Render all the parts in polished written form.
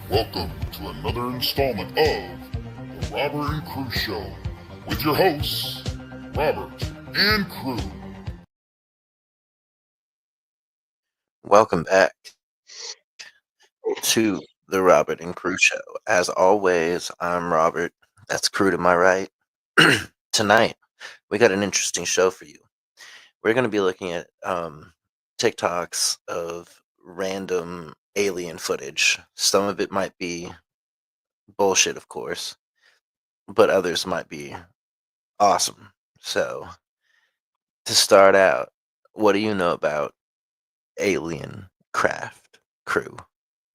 Welcome to another installment of the Robert and Crew Show with your hosts, Robert and Crew. Welcome back to the Robert and Crew Show. As always, I'm Robert. That's Crew to my right. Tonight, we got an interesting show for you. We're going to be looking at TikToks of random alien footage. Some of it might be bullshit, of course, but others might be awesome. So, to start out, what do you know about alien craft, Crew?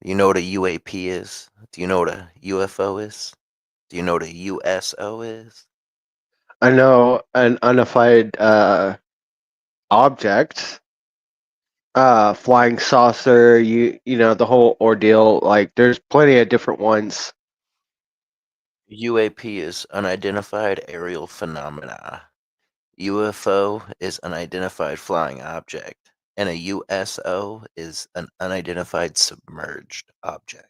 You know what a UAP is? Do you know what a UFO is? Do you know what a USO is? I know an unified object, flying saucer. You know the whole ordeal. Like there's plenty of different ones. UAP is unidentified aerial phenomena. UFO is unidentified flying object. And a USO is an unidentified submerged object.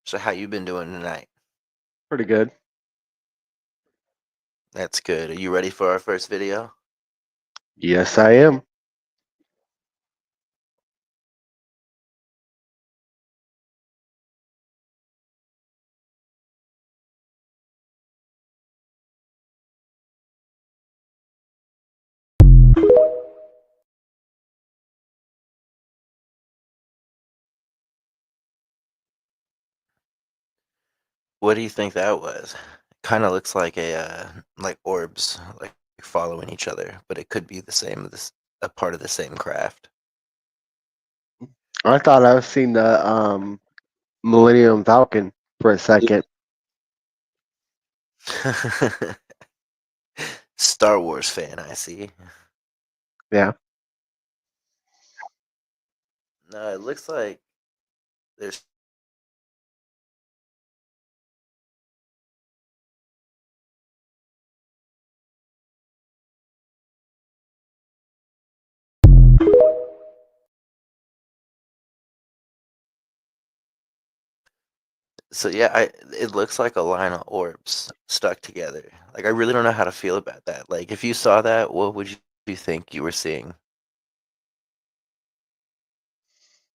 So how you been doing tonight? Pretty good. That's good. Are you ready for our first video? Yes, I am. What do you think that was? Kind of looks like like orbs, like following each other, but it could be the same, a part of the same craft. I thought I was seeing the Millennium Falcon for a second. Star Wars fan, I see. Yeah. No, it looks like there's so yeah, it looks like a line of orbs stuck together. Like I really don't know how to feel about that. Like if you saw that, what would you think you were seeing?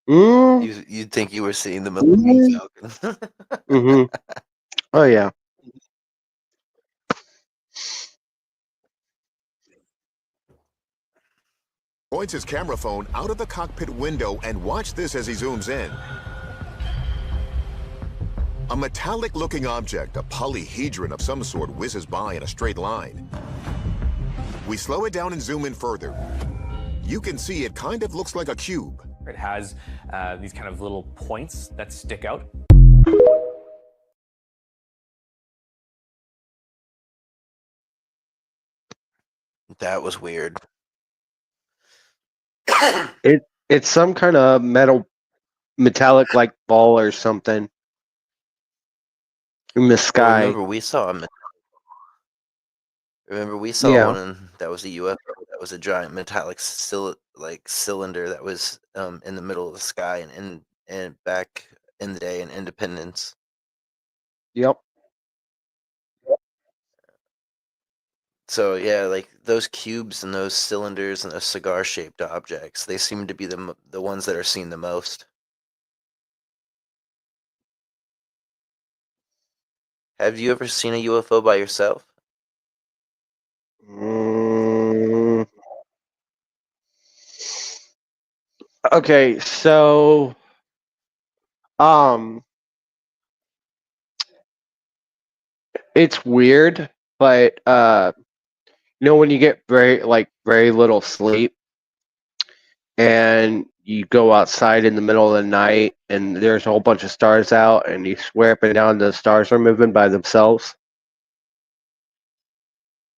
Mm. You'd think you were seeing the Millennium Falcon. Mhm. Oh yeah. Points his camera phone out of the cockpit window and watch this as he zooms in. A metallic-looking object, a polyhedron of some sort, whizzes by in a straight line. We slow it down and zoom in further. You can see it kind of looks like a cube. It has these kind of little points that stick out. That was weird. It's some kind of metallic like ball or something in the Well, sky. remember we saw Yeah. one that was a UFO. That was a giant metallic cylinder that was in the middle of the sky and back in the day in Independence. Yep. So yeah, like those cubes and those cylinders and those cigar-shaped objects, they seem to be the ones that are seen the most. Have you ever seen a UFO by yourself? Mm. Okay, so um it's weird, but you know when you get very little sleep and you go outside in the middle of the night and there's a whole bunch of stars out and you swear up and down the stars are moving by themselves.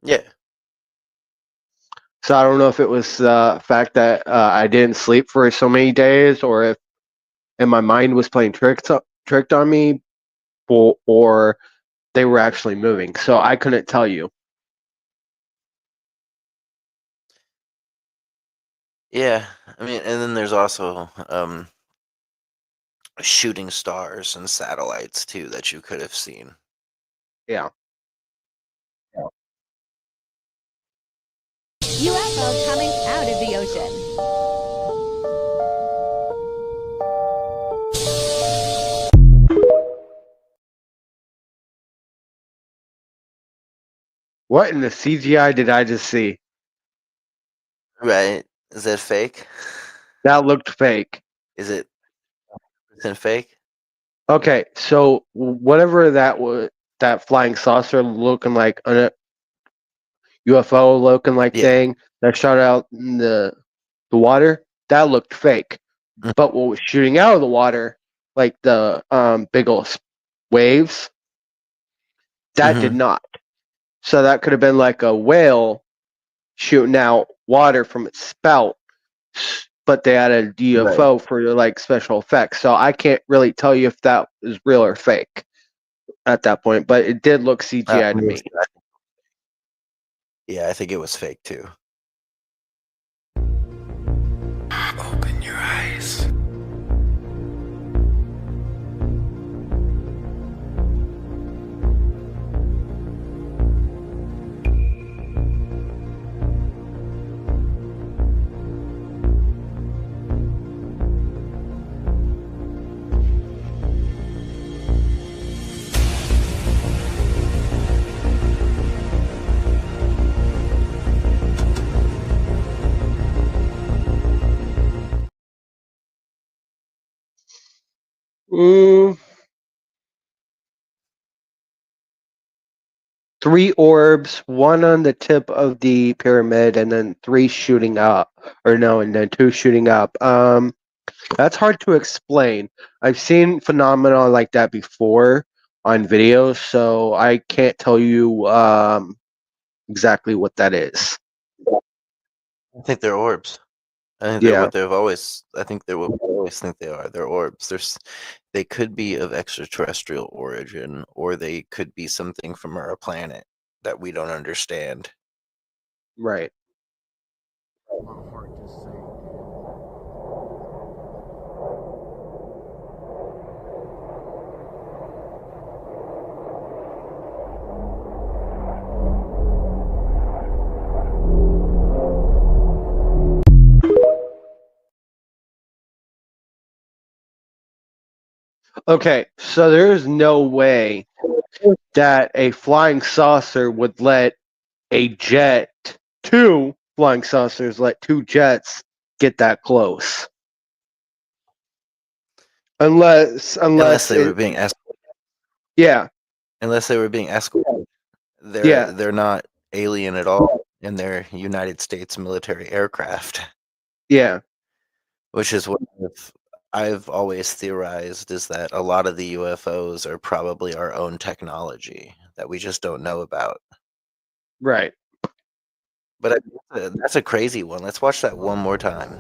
Yeah. So I don't know if it was the fact that I didn't sleep for so many days, or if and my mind was playing tricked on me, or they were actually moving. So I couldn't tell you. Yeah, I mean, and then there's also shooting stars and satellites too that you could have seen. Yeah. UFO coming out of the ocean. What in the CGI did I just see? Right? Is that fake? That looked fake. Is it fake? Okay, so whatever that was, that flying saucer looking like a UFO looking like Yeah. thing that shot out in the water, that looked fake. Mm. But what was shooting out of the water, like the big old waves, that did Mhm. not. So that could have been like a whale shooting out water from its spout, but they added UFO for like special effects. So I can't really tell you if that is real or fake at that point, but it did look CGI to me. Yeah, I think it was fake too. Open your eyes. Mm, 3 orbs, one on the tip of the pyramid, and then 3 shooting up, or no, and then 2 shooting up. That's hard to explain. I've seen phenomena like that before on videos, so I can't tell you exactly what that is. I think they're orbs. I think they're Yeah, what they've always. I think they're what we always think they are. They're orbs. They could be of extraterrestrial origin, or they could be something from our planet that we don't understand. right. Okay, so there's no way that a flying saucer would let a jet, 2 flying saucers let 2 jets get that close. Unless Unless they were it, being escorted. yeah, Unless they were being escorted. yeah, They're not alien at all, and they're United States military aircraft, yeah, which is what I've always theorized is that a lot of the UFOs are probably our own technology that we just don't know about. right. But that's a crazy one. Let's watch that one more time.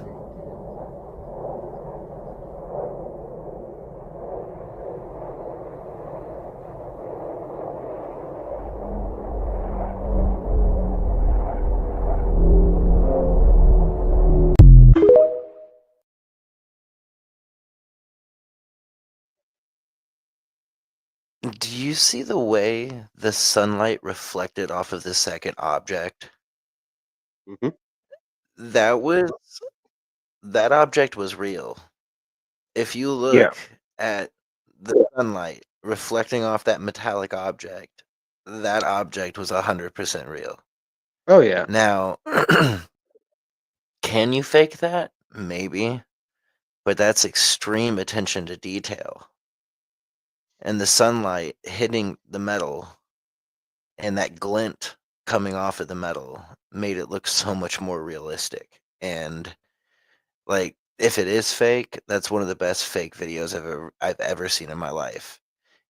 Do you see the way the sunlight reflected off of the second object? Hmm. That was that object was real. If you Yeah. look at the sunlight reflecting off that metallic object, that object was 100% real. Oh yeah. Now, can you fake that? Maybe, but that's extreme attention to detail. And the sunlight hitting the metal and that glint coming off of the metal made it look so much more realistic. And like, if it is fake, that's one of the best fake videos I've ever seen in my life.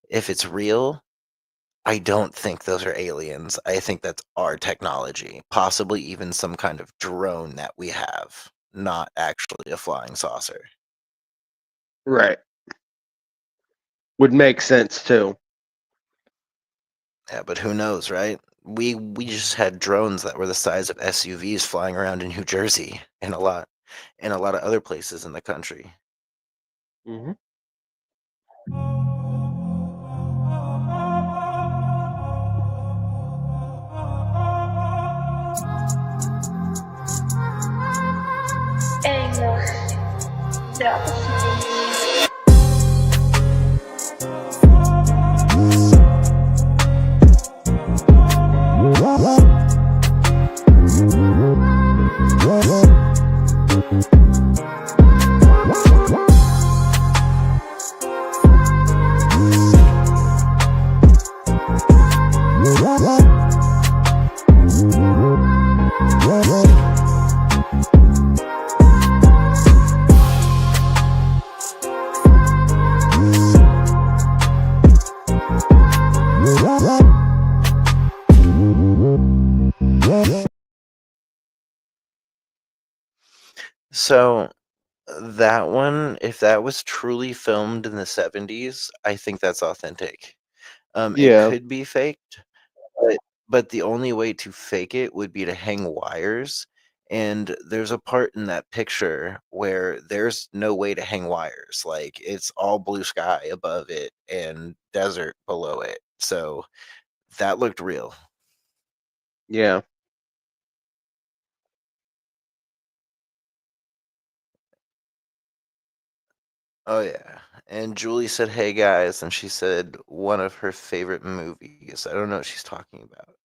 If it's real, I don't think those are aliens. I think that's our technology, possibly even some kind of drone that we have, not actually a flying saucer. Right. Would make sense too. Yeah, but who knows, right? We just had drones that were the size of SUVs flying around in New Jersey and a lot of other places in the country. Mm-hmm. So that one, if that was truly filmed in the 70s, I think that's authentic. It Yeah. could be faked, but the only way to fake it would be to hang wires. And there's a part in that picture where there's no way to hang wires. Like it's all blue sky above it and desert below it. So that looked real. Yeah. Oh yeah. And Julie said, "Hey guys," and she said one of her favorite movies. I don't know what she's talking about.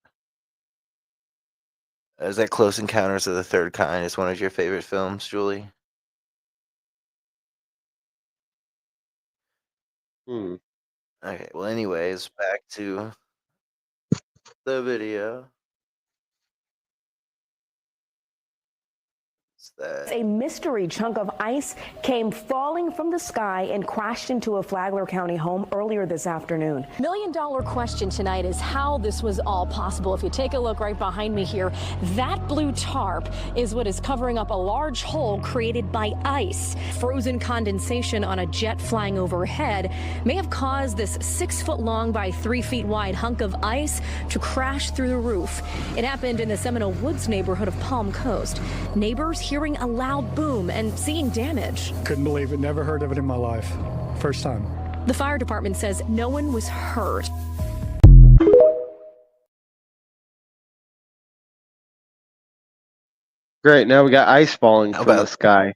Is that Close Encounters of the Third Kind is one of your favorite films, Julie? Hmm. Okay, well anyways, back to the video. It's that A mystery chunk of ice came falling from the sky and crashed into a Flagler County home earlier this afternoon. $1 million question tonight is how this was all possible. If you take a look right behind me here, that blue tarp is what is covering up a large hole created by ice. Frozen condensation on a jet flying overhead may have caused this 6-foot-long by 3-feet-wide hunk of ice to crash through the roof. It happened in the Seminole Woods neighborhood of Palm Coast. Neighbors hearing a loud boom and seeing damage. Couldn't believe it. Never heard of it in my life. First time. The fire department says no one was hurt. Great. Now we got ice falling How from the about sky.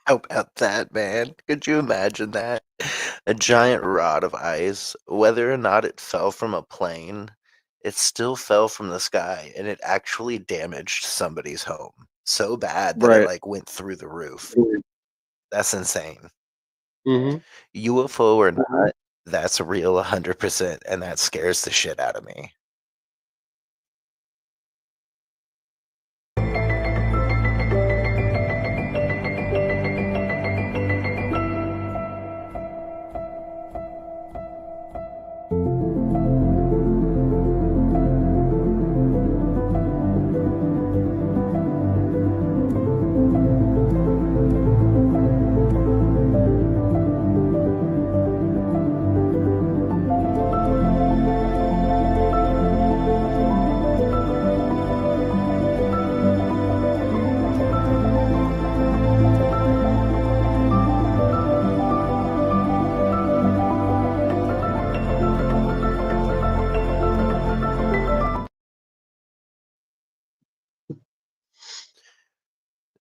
how about that, man? Could you imagine that? A giant rod of ice, whether or not it fell from a plane, it still fell from the sky and it actually damaged somebody's home so bad that it Right. like went through the roof. That's insane. Mm-hmm. UFO or not, that's real 100%, and that scares the shit out of me.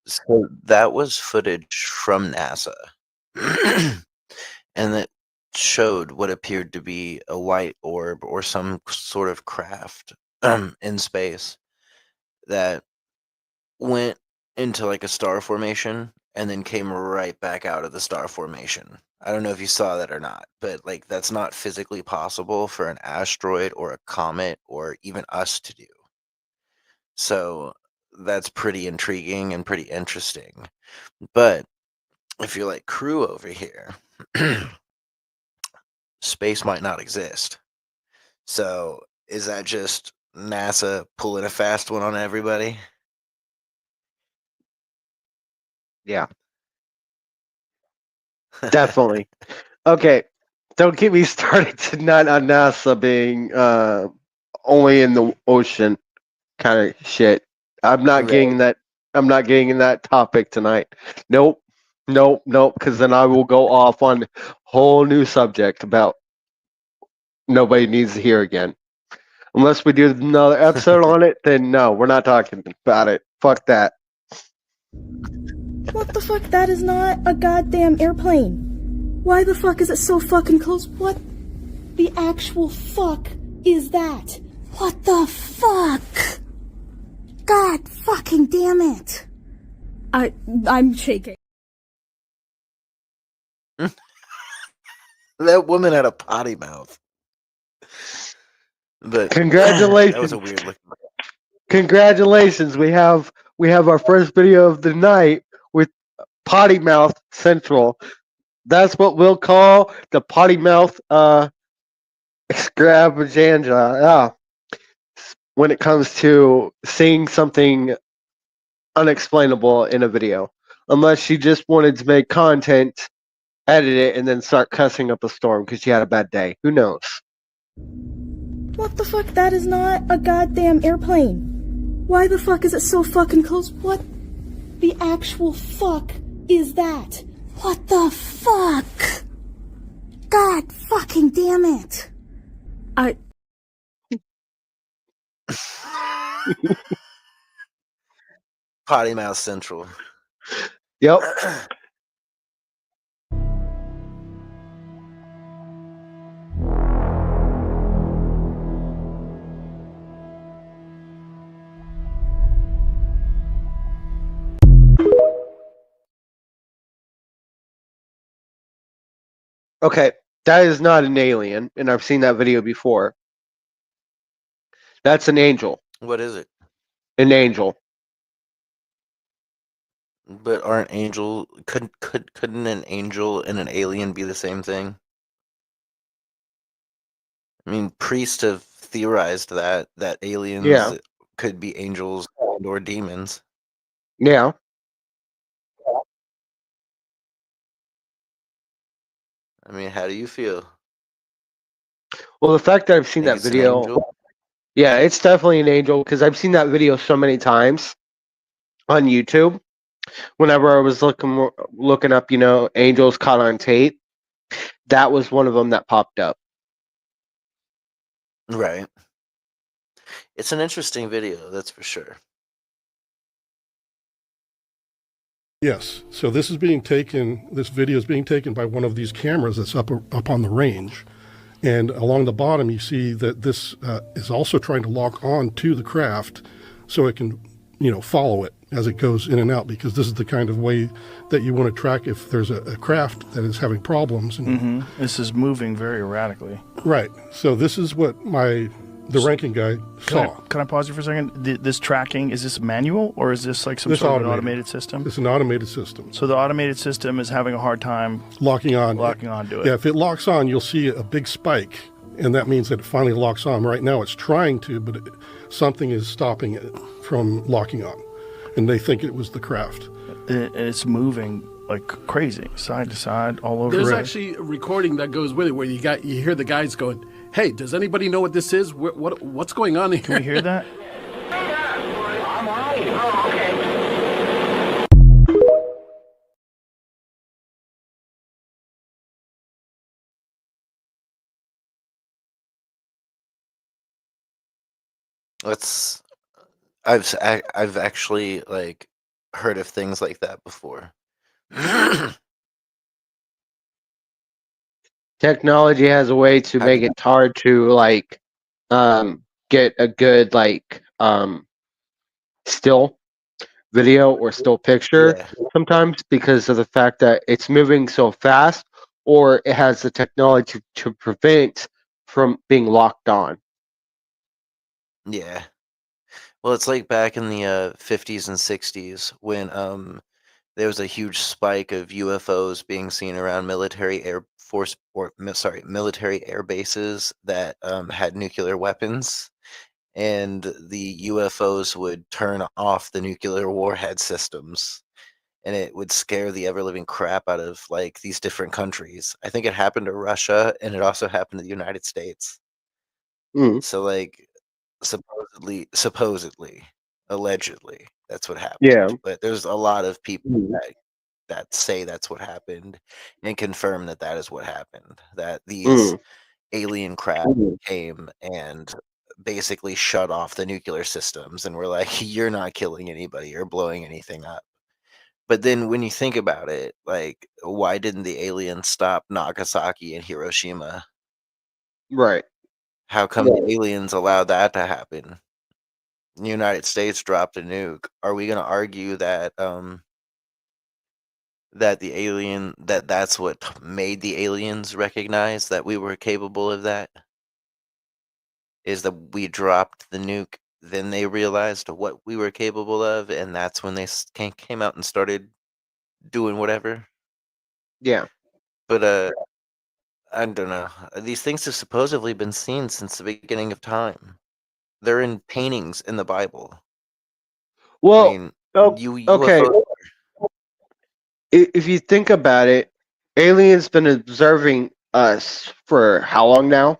So that was footage from NASA. And it showed what appeared to be a white orb or some sort of craft in space that went into like a star formation and then came right back out of the star formation. I don't know if you saw that or not, but like that's not physically possible for an asteroid or a comet or even us to do. So that's pretty intriguing and pretty interesting. But if you're like crew over here, space might not exist. So is that just NASA pulling a fast one on everybody? Yeah. Definitely. Okay. Don't get me started tonight on NASA being only in the ocean kind of shit. I'm not Right. getting that. I'm not getting in that topic tonight. Nope, nope, nope. Because then I will go off on a whole new subject about nobody needs to hear again. Unless we do another episode on it, then no, we're not talking about it. Fuck that. What the fuck? That is not a goddamn airplane. Why the fuck is it so fucking close? What the actual fuck is that? What the fuck? God fucking damn it. I'm shaking. That woman had a potty mouth. But Congratulations. that was a weird looking. Congratulations. We have our first video of the night with Potty Mouth Central. That's what we'll call the Potty Mouth extravaganza. Yeah. When it comes to seeing something unexplainable in a video. Unless she just wanted to make content, edit it, and then start cussing up a storm because she had a bad day. Who knows? What the fuck? That is not a goddamn airplane. Why the fuck is it so fucking close? What the actual fuck is that? What the fuck? God fucking damn it. Potty mouth central. Yep. Okay, that is not an alien, and I've seen that video before. That's an angel. What is it? An angel. But aren't angel couldn't an angel and an alien be the same thing? I mean, priests have theorized that aliens could be angels or demons. Yeah. I mean, how do you feel? Well, the fact that I've seen Think that it's an video, angel? yeah, it's definitely an angel because I've seen that video so many times on YouTube. Whenever I was looking up, angels caught on tape, that was one of them that popped up. Right. It's an interesting video, that's for sure. Yes. So this is being taken. This video is being taken by one of these cameras that's up on the range, and along the bottom you see that this is also trying to lock on to the craft, so it can, follow it as it goes in and out. Because this is the kind of way that you want to track if there's a craft that is having problems. And This is moving very erratically. Right. So this is what the ranking guy saw. Can I pause you for a second? This tracking, is this manual or is this like some sort of an automated system? It's an automated system. So the automated system is having a hard time locking on to it. Yeah, if it locks on, you'll see a big spike, and that means that it finally locks on. Right now it's trying to, but something is stopping it from locking on, and they think it was the craft. It's moving like crazy, side to side, all over. There's actually a recording that goes with it where you hear the guys going, "Hey, does anybody know what this is? What's going on here?" Can we hear that? I'm right. Oh, okay. I've actually heard of things like that before. Technology has a way to make it hard to get a good still video or still picture sometimes because of the fact that it's moving so fast, or it has the technology to prevent from being locked on. Yeah. Well, it's like back in the 50s and 60s when there was a huge spike of UFOs being seen around military air bases that had nuclear weapons, and the UFOs would turn off the nuclear warhead systems, and it would scare the ever living crap out of like these different countries. I think it happened to Russia, and it also happened to the United States. Mm. So like supposedly, allegedly, that's what happened. Yeah. But there's a lot of people Mm. that say that's what happened and confirm that that is what happened. That these Mm. alien craft came and basically shut off the nuclear systems and were like, you're not killing anybody or blowing anything up. But then when you think about it, like, why didn't the aliens stop Nagasaki and Hiroshima? Right. How come the aliens allowed that to happen? The United States dropped a nuke. Are we going to argue that that that's what made the aliens recognize that we were capable of that? Is that we dropped the nuke, then they realized what we were capable of, and that's when they came out and started doing whatever. Yeah. But I don't know. These things have supposedly been seen since the beginning of time. They're in paintings in the Bible. I Well, mean, okay. UFO. If you think about it, aliens been observing us for how long now?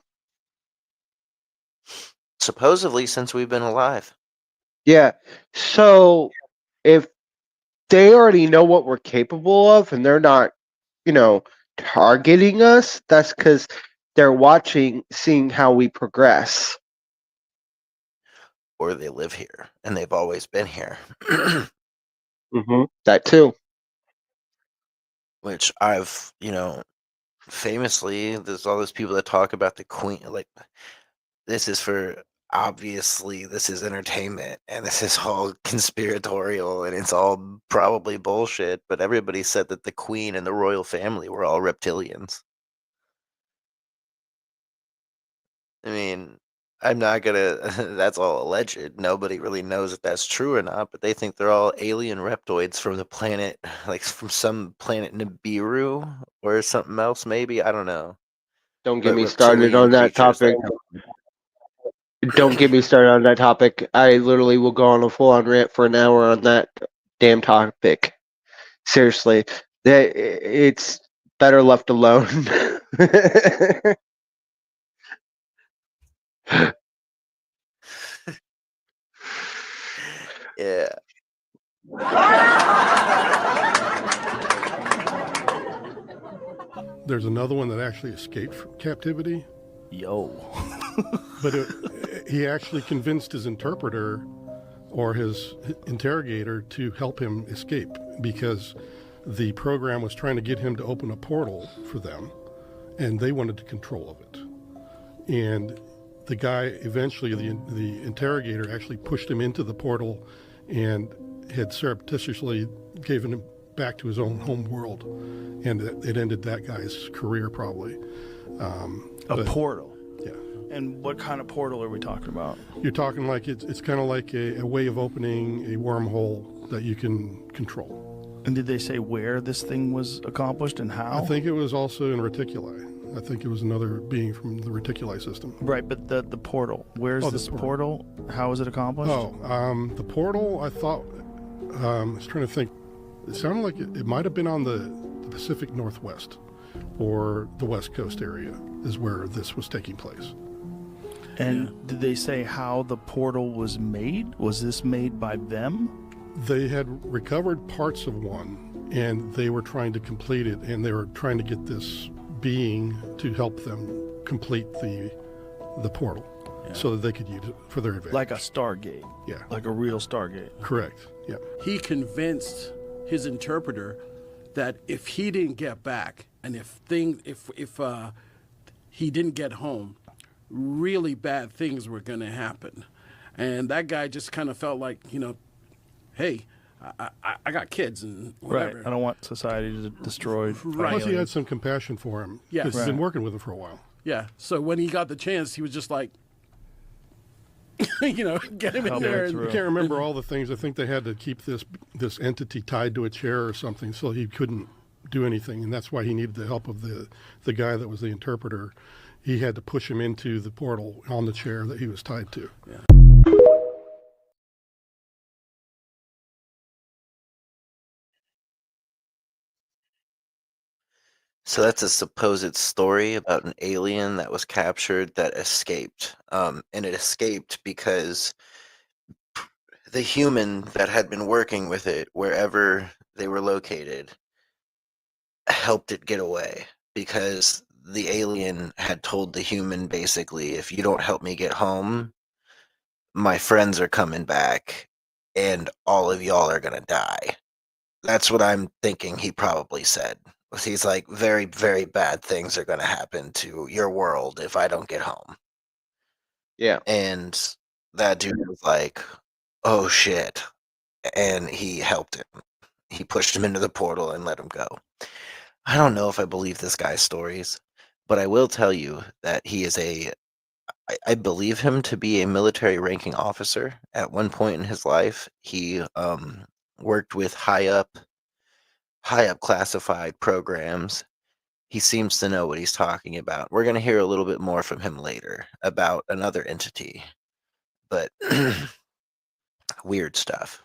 Supposedly since we've been alive. Yeah. So if they already know what we're capable of and they're not, targeting us, that's because they're watching, seeing how we progress. Or they live here and they've always been here. That too. Which I've, famously, there's all those people that talk about the Queen. Like, this is obviously, this is entertainment and this is all conspiratorial and it's all probably bullshit. But everybody said that the Queen and the royal family were all reptilians. I mean, I'm not gonna. That's all alleged. Nobody really knows if that's true or not, but they think they're all alien reptoids from the planet, like from some planet Nibiru or something else. Maybe I don't know. Don't get But me started on that creatures topic. Don't get me started on that topic. I literally will go on a full-on rant for an hour on that damn topic. Seriously, it's better left alone. Yeah. There's another one that actually escaped from captivity. Yo. But he actually convinced his interpreter or his interrogator to help him escape because the program was trying to get him to open a portal for them, and they wanted control of it. And the guy eventually, the interrogator actually pushed him into the portal and had surreptitiously given him back to his own home world, and it ended that guy's career probably. A portal. Yeah. And what kind of portal are we talking about? You're talking like it's kind of like a way of opening a wormhole that you can control. And did they say where this thing was accomplished and how? I think it was also in reticuli. I think it was another being from the reticuli system. Right, but the portal. Where's this portal? How is it accomplished? The portal, I thought, I was trying to think. It sounded like it might have been on the Pacific Northwest or the West Coast area is where this was taking place. And did they say how the portal was made? Was this made by them? They had recovered parts of one, and they were trying to complete it, and they were trying to get this being to help them complete the portal so that they could use it for their advantage. Like a Stargate. Yeah. Like a real Stargate. Correct. Yeah. He convinced his interpreter that if he didn't get back and if he didn't get home, really bad things were going to happen. And that guy just kind of felt like, hey, I got kids and whatever. Right. I don't want society to destroy. Right. Plus, he had some compassion for him. Yeah. Because he's been working with him for a while. Yeah. So when he got the chance, he was just like, get him in there. I can't remember all the things. I think they had to keep this entity tied to a chair or something so he couldn't do anything. And that's why he needed the help of the guy that was the interpreter. He had to push him into the portal on the chair that he was tied to. Yeah. So that's a supposed story about an alien that was captured that escaped. And it escaped because the human that had been working with it, wherever they were located, helped it get away because the alien had told the human basically, if you don't help me get home, my friends are coming back and all of y'all are gonna die. That's what I'm thinking he probably said. He's like, very, very bad things are gonna happen to your world if I don't get home. Yeah. And that dude was like, oh shit. And he helped him. He pushed him into the portal and let him go. I don't know if I believe this guy's stories, but I will tell you that he is I believe him to be a military ranking officer. At one point in his life, he worked with high up classified programs. He seems to know what he's talking about. We're going to hear a little bit more from him later about another entity, but weird stuff.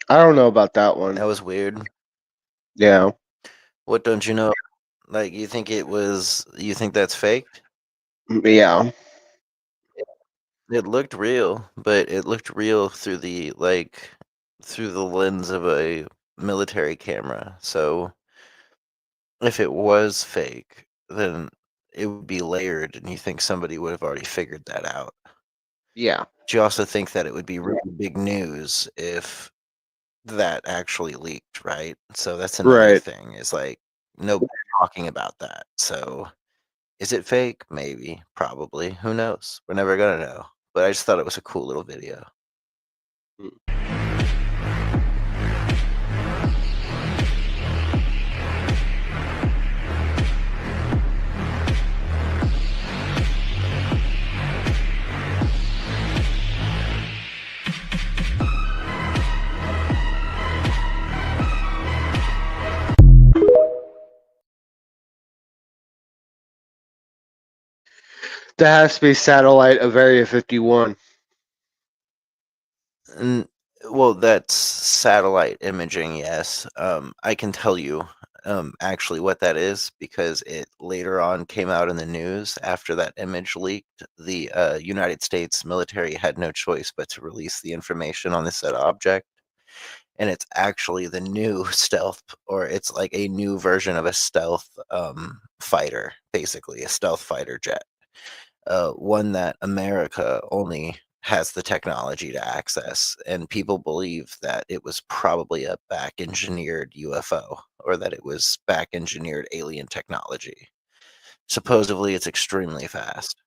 I don't know about that one. That was weird. Yeah. What don't you know? Like, you think that's fake? Yeah. It looked real, but it looked real through the lens of a military camera. So if it was fake, then it would be layered, and you think somebody would have already figured that out. Yeah. But you also think that it would be really big news if that actually leaked, right? So that's another Right. thing, is like nobody's talking about that. So is it fake? Maybe, probably. Who knows? We're never gonna know. But I just thought it was a cool little video. That has to be satellite of Area 51. Well, that's satellite imaging, yes. I can tell you actually what that is, because it later on came out in the news after that image leaked. The United States military had no choice but to release the information on this said object. And it's actually the new stealth, or it's like a new version of a stealth fighter, basically, a stealth fighter jet. One that America only has the technology to access, and people believe that it was probably a back engineered UFO, or that it was back engineered alien technology. Supposedly it's extremely fast.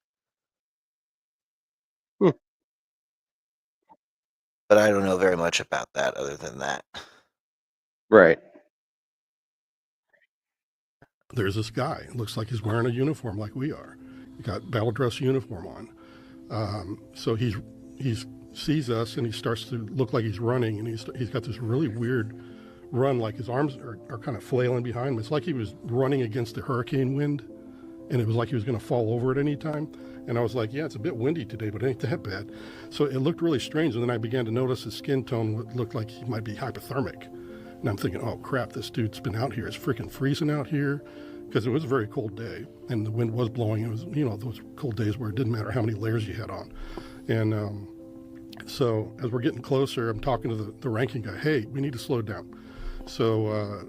But I don't know very much about that other than that. Right. There's this guy. It looks like he's wearing a uniform like we are. He got battle dress uniform on. So he sees us and he starts to look like he's running, and he's got this really weird run, like his arms are kind of flailing behind him. It's like he was running against the hurricane wind, and it was like he was going to fall over at any time. And I was like, yeah, it's a bit windy today, but it ain't that bad. So it looked really strange. And then I began to notice his skin tone looked like he might be hypothermic. And I'm thinking, oh crap, this dude's been out here. It's freaking freezing out here, because it was a very cold day and the wind was blowing. It was, those cold days where it didn't matter how many layers you had on. And so as we're getting closer, I'm talking to the ranking guy. Hey, we need to slow down. So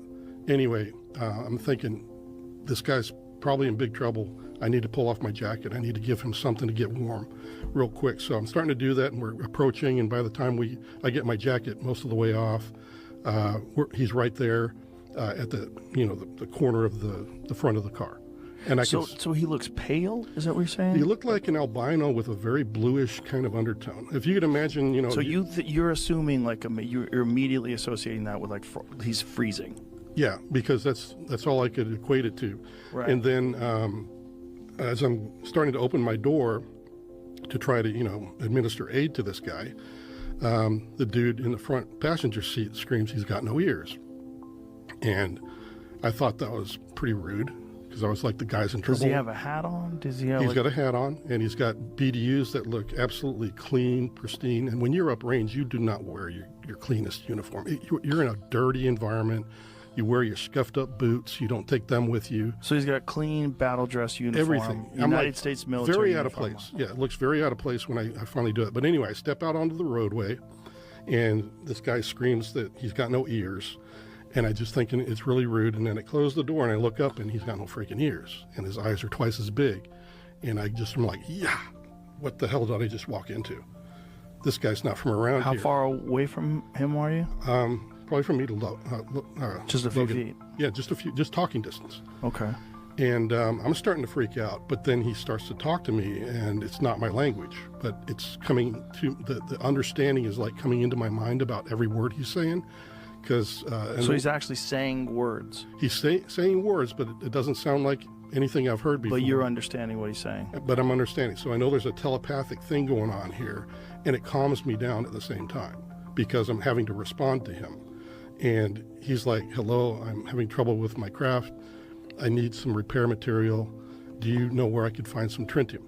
anyway, I'm thinking this guy's probably in big trouble. I need to pull off my jacket. I need to give him something to get warm real quick. So I'm starting to do that, and we're approaching. And by the time I get my jacket most of the way off, he's right there at the corner of the front of the car. And so he looks pale? Is that what you're saying? He looked like an albino with a very bluish kind of undertone. If you could imagine, you know. So you're assuming like you're immediately associating that with like he's freezing. Yeah, because that's all I could equate it to. Right. And then as I'm starting to open my door to try to, you know, administer aid to this guy, the dude in the front passenger seat screams he's got no ears. And I thought that was pretty rude because I was like, the guy's in trouble. Does he have a hat on? He's got a hat on, and he's got BDUs that look absolutely clean, pristine. And when you're uprange, you do not wear your cleanest uniform. You're in a dirty environment. You wear your scuffed up boots. You don't take them with you. So he's got clean battle dress uniform. Everything. United States military very out of place. Yeah, it looks very out of place when I finally do it. But anyway, I step out onto the roadway, and this guy screams that he's got no ears. And I just thinking it's really rude. And then I close the door and I look up and he's got no freaking ears. And his eyes are twice as big. And I'm like, yeah, what the hell did I just walk into? This guy's not from around here. How far away from him are you? Probably from me to just a few Logan. feet. Yeah, just talking distance. Okay. And I'm starting to freak out, but then he starts to talk to me, and it's not my language, but it's coming to the understanding is like coming into my mind about every word he's saying, because so he's actually saying words. He's saying words, but it doesn't sound like anything I've heard before. But you're understanding what he's saying. But I'm understanding, so I know there's a telepathic thing going on here, and it calms me down at the same time because I'm having to respond to him. And he's like, hello, I'm having trouble with my craft. I need some repair material. Do you know where I could find some tritium?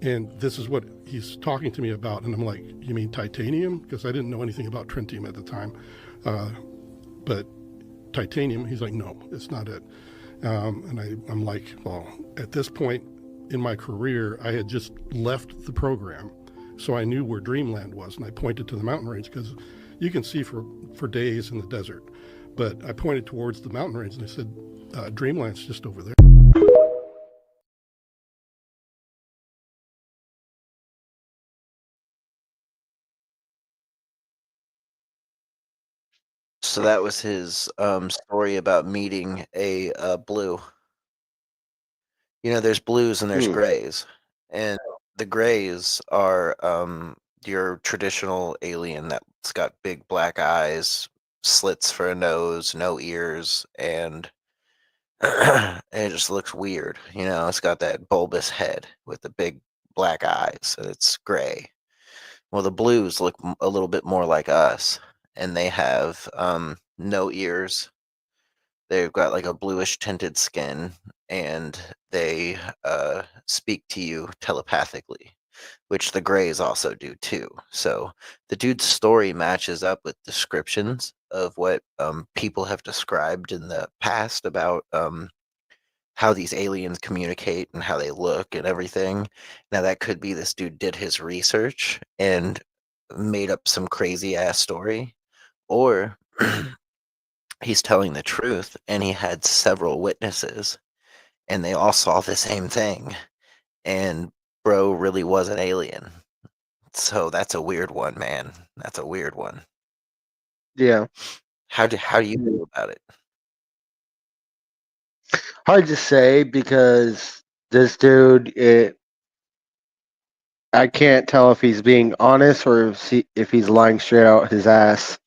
And this is what he's talking to me about. And I'm like, you mean titanium? Because I didn't know anything about tritium at the time. But titanium, he's like, no, it's not it. And I'm like, well, at this point in my career, I had just left the program. So I knew where Dreamland was. And I pointed to the mountain range because you can see for days in the desert. But I pointed towards the mountain range and I said, Dreamland's just over there. So that was his story about meeting a blue. You know, there's blues and there's grays. And the grays are your traditional alien that's got big black eyes, slits for a nose, no ears, and it just looks weird. You know, it's got that bulbous head with the big black eyes, and it's gray. Well, the blues look a little bit more like us, and they have no ears. They've got like a bluish tinted skin, and they speak to you telepathically, which the grays also do too. So the dude's story matches up with descriptions of what people have described in the past about how these aliens communicate and how they look and everything. Now that could be this dude did his research and made up some crazy ass story, or he's telling the truth and he had several witnesses and they all saw the same thing, and bro really was an alien. So that's a weird one, man. That's a weird one. Yeah. How do you feel about it? Hard to say because this dude, I can't tell if he's being honest or if he's lying straight out his ass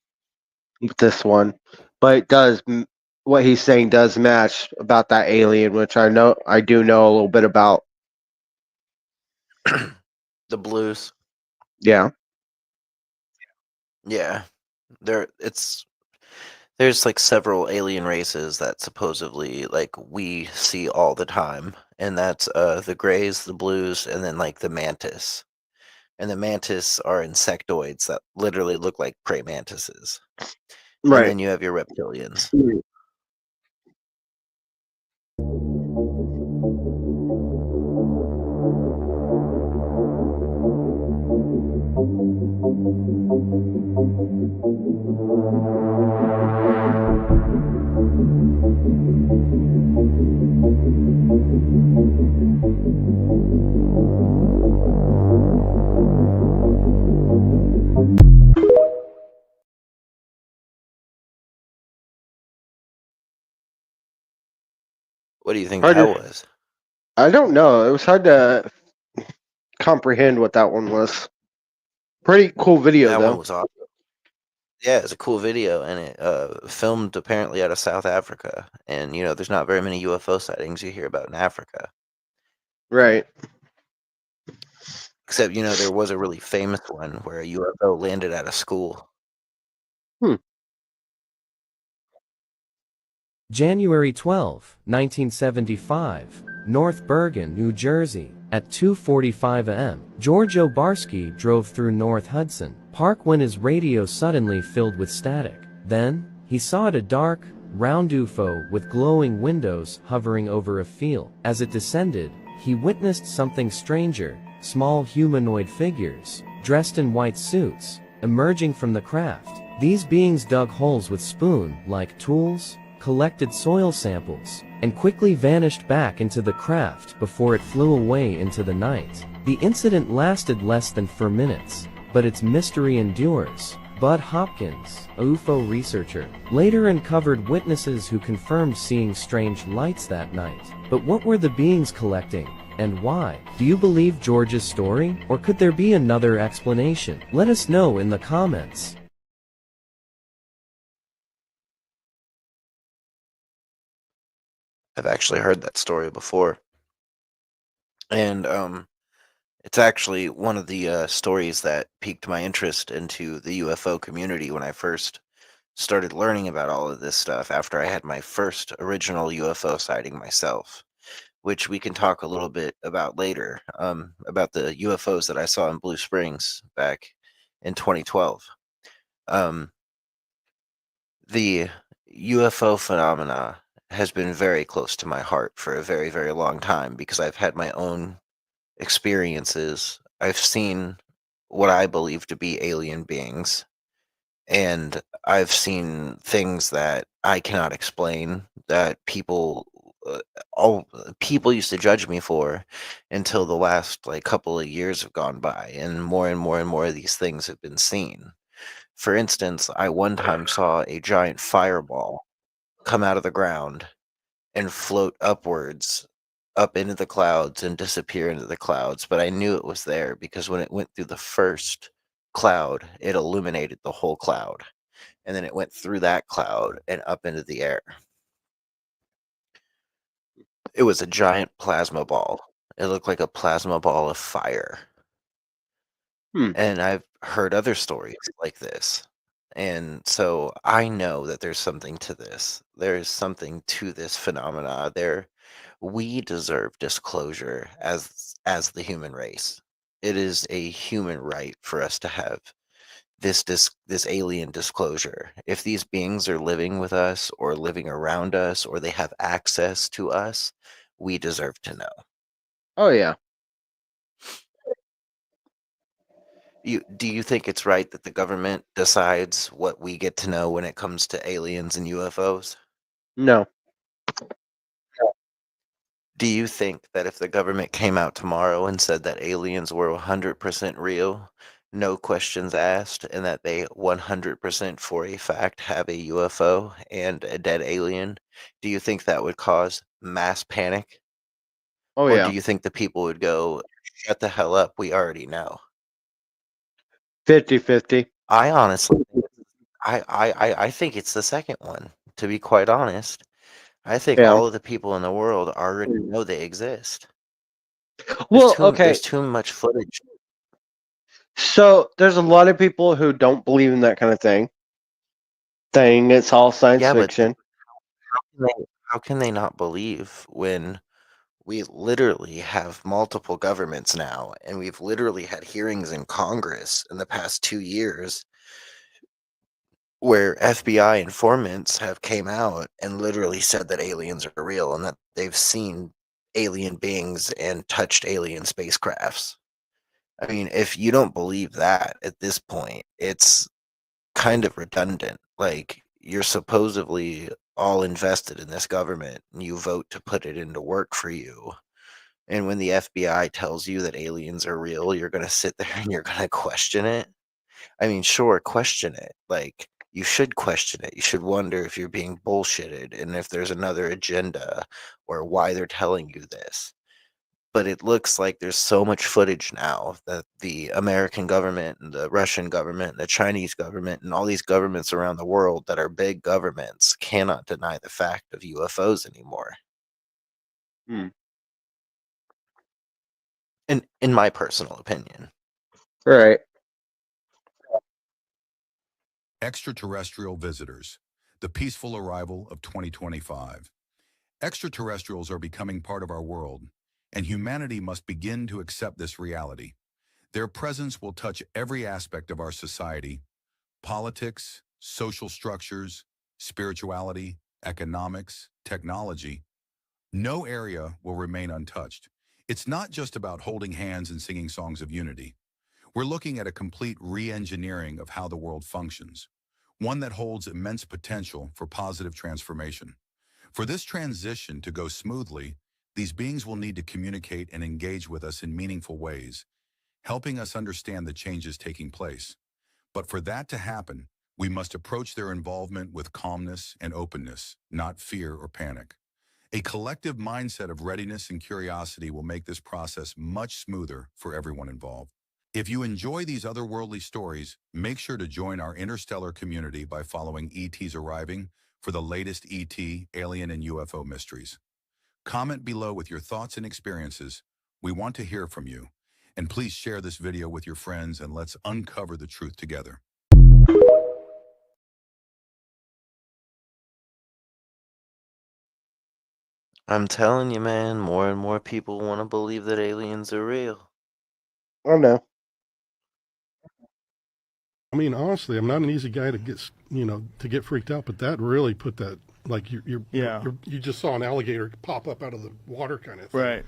with this one. But it does, what he's saying does match about that alien, which I do know a little bit about. The blues. Yeah. Yeah. There's like several alien races that supposedly like we see all the time, and that's the grays, the blues, and then like the mantis. And the mantis are insectoids that literally look like praying mantises. Right. And then you have your reptilians. What do you think Hard that to- was? I don't know. It was hard to comprehend what that one was. Pretty cool video, That one though. was awesome. Yeah, it's a cool video, and it filmed apparently out of South Africa. And there's not very many UFO sightings you hear about in Africa, Right. except there was a really famous one where a UFO landed at a school. January 12, 1975, North Bergen, New Jersey. At 2:45 a.m., George Obarski drove through North Hudson Park when his radio suddenly filled with static. Then, he saw a dark, round UFO with glowing windows hovering over a field. As it descended, he witnessed something stranger, small humanoid figures, dressed in white suits, emerging from the craft. These beings dug holes with spoon-like tools, collected soil samples, and quickly vanished back into the craft before it flew away into the night. The incident lasted less than 4 minutes, but its mystery endures. Bud Hopkins, a UFO researcher, later uncovered witnesses who confirmed seeing strange lights that night. But what were the beings collecting, and why? Do you believe George's story, or could there be another explanation? Let us know in the comments. I've actually heard that story before. And it's actually one of the stories that piqued my interest into the UFO community when I first started learning about all of this stuff after I had my first original UFO sighting myself, which we can talk a little bit about later, about the UFOs that I saw in Blue Springs back in 2012. The UFO phenomena has been very close to my heart for a very, very long time because I've had my own experiences. I've seen what I believe to be alien beings, and I've seen things that I cannot explain that all people used to judge me for until the last couple of years have gone by, and more and more and more of these things have been seen. For instance, I one time saw a giant fireball come out of the ground and float upwards up into the clouds and disappear into the clouds, but I knew it was there because when it went through the first cloud, it illuminated the whole cloud. And then it went through that cloud and up into the air. It was a giant plasma ball. It looked like a plasma ball of fire. And I've heard other stories like this. And so I know that there's something to this. There's something to this phenomena. We deserve disclosure as the human race. It is a human right for us to have this alien disclosure. If these beings are living with us or living around us or they have access to us, we deserve to know. Oh, yeah. Do you think it's right that the government decides what we get to know when it comes to aliens and UFOs? No. Do you think that if the government came out tomorrow and said that aliens were 100% real, no questions asked, and that they 100% for a fact have a UFO and a dead alien, do you think that would cause mass panic? Oh, Or yeah. do you think the people would go, shut the hell up, we already know? 50-50. I honestly I think it's the second one, to be quite honest. I think Yeah. all of the people in the world already know they exist. Well, okay. There's too much footage. So there's a lot of people who don't believe in that kind of thing, saying it's all science Yeah, but fiction. how can they not believe when we literally have multiple governments now, and we've literally had hearings in Congress in the past 2 years where FBI informants have came out and literally said that aliens are real and that they've seen alien beings and touched alien spacecrafts. I mean, if you don't believe that at this point, it's kind of redundant. Like, you're supposedly all invested in this government and you vote to put it into work for you. And when the FBI tells you that aliens are real, you're going to sit there and you're going to question it. I mean, sure, question it. Like, you should question it. You should wonder if you're being bullshitted and if there's another agenda or why they're telling you this. But it looks like there's so much footage now that the American government and the Russian government and the Chinese government and all these governments around the world that are big governments cannot deny the fact of UFOs anymore. In my personal opinion. Right. Extraterrestrial visitors, the peaceful arrival of 2025. Extraterrestrials are becoming part of our world, and humanity must begin to accept this reality. Their presence will touch every aspect of our society: politics, social structures, spirituality, economics, technology. No area will remain untouched. It's not just about holding hands and singing songs of unity. We're looking at a complete re-engineering of how the world functions, one that holds immense potential for positive transformation. For this transition to go smoothly, these beings will need to communicate and engage with us in meaningful ways, helping us understand the changes taking place. But for that to happen, we must approach their involvement with calmness and openness, not fear or panic. A collective mindset of readiness and curiosity will make this process much smoother for everyone involved. If you enjoy these otherworldly stories, make sure to join our interstellar community by following ET's Arriving for the latest ET, alien, and UFO mysteries. Comment below with your thoughts and experiences. We want to hear from you. And please share this video with your friends and let's uncover the truth together. I'm telling you, man, more and more people want to believe that aliens are real. I know. I mean, honestly, I'm not an easy guy to get freaked out, but that really put that, like, you just saw an alligator pop up out of the water kind of thing. Right.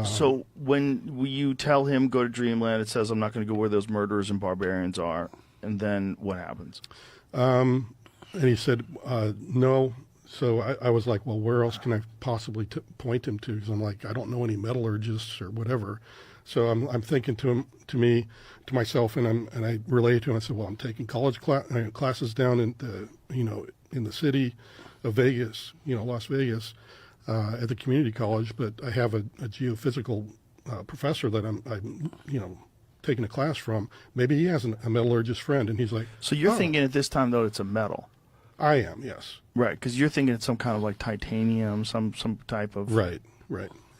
So when you tell him go to Dreamland, it says I'm not going to go where those murderers and barbarians are, and then what happens? And he said no. So I was like, well, where else can I possibly point him to? Because I'm like, I don't know any metallurgists or whatever. So I'm thinking to myself, and I relate to him. I said, well, I'm taking college classes down in the city of Vegas, Las Vegas, at the community college. But I have a geophysical professor that I'm taking a class from. Maybe he has a metallurgist friend, and he's like, so you're thinking at this time though it's a metal. I am, yes. Right, because you're thinking it's some kind of like titanium, some type of. Right.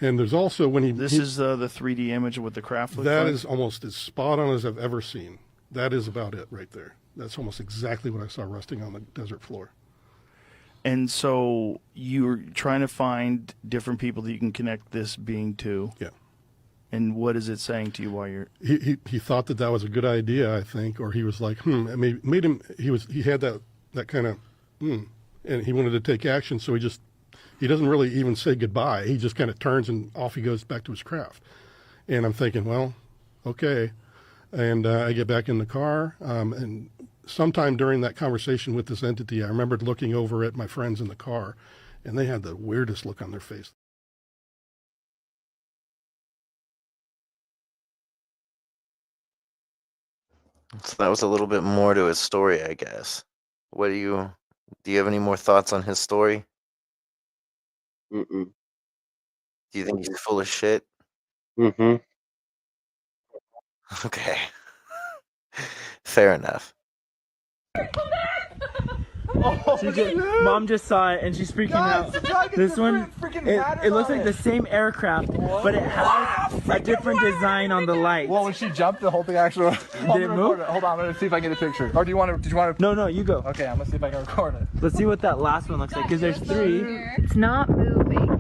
And there's also when This is the 3D image of what the craft looks like? That is almost as spot on as I've ever seen. That is about it right there. That's almost exactly what I saw resting on the desert floor. And so you're trying to find different people that you can connect this being to. Yeah. And what is it saying to you while you're... He thought that was a good idea, I think, or he was like, I mean, made him, he had that kind of, and he wanted to take action, so he doesn't really even say goodbye. He just kind of turns and off he goes back to his craft. And I'm thinking, well, okay. And I get back in the car, and sometime during that conversation with this entity, I remembered looking over at my friends in the car, and they had the weirdest look on their face. So that was a little bit more to his story, I guess. Do you have any more thoughts on his story? Mm-mm. Do you think he's full of shit? Mm-hmm. Okay. Fair enough. Mom just saw it and she's freaking out. This one, it looks like the same aircraft, but it has a different design on the light. Well, when she jumped, the whole thing actually did it move? Hold on, I'm gonna see if I can get a picture. Or did you want to? No, you go. Okay, I'm gonna see if I can record it. Let's see what that last one looks like, because there's three. It's not moving,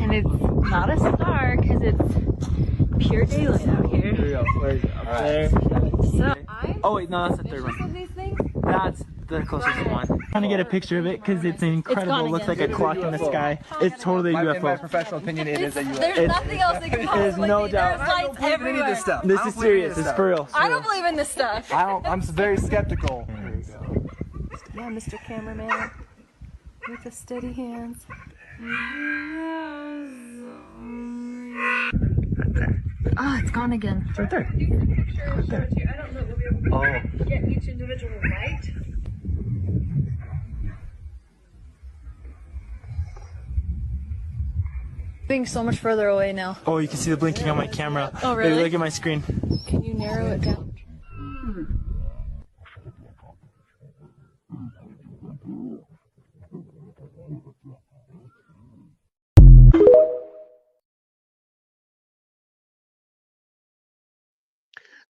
and it's not a star because it's pure daylight out here. There you go. Where is it? Up there. So oh wait, no, that's the third one. These things? That's the closest one. I'm trying to get a picture of it because it's incredible. It looks like a clock in the sky. It's totally a UFO. In my professional opinion, it is a UFO. There's nothing else that can There's no doubt. There's lights everywhere. This stuff. This is serious. It's for real. I don't believe in this stuff. I'm very skeptical. Yeah, Mr. Cameraman, with the steady hands. Oh, it's gone again. It's right there. Right there. I don't know. We'll be able to get each individual light. being so much further away now. Oh, you can see the blinking on my camera. Oh, really? Look at my screen. Can you narrow it down?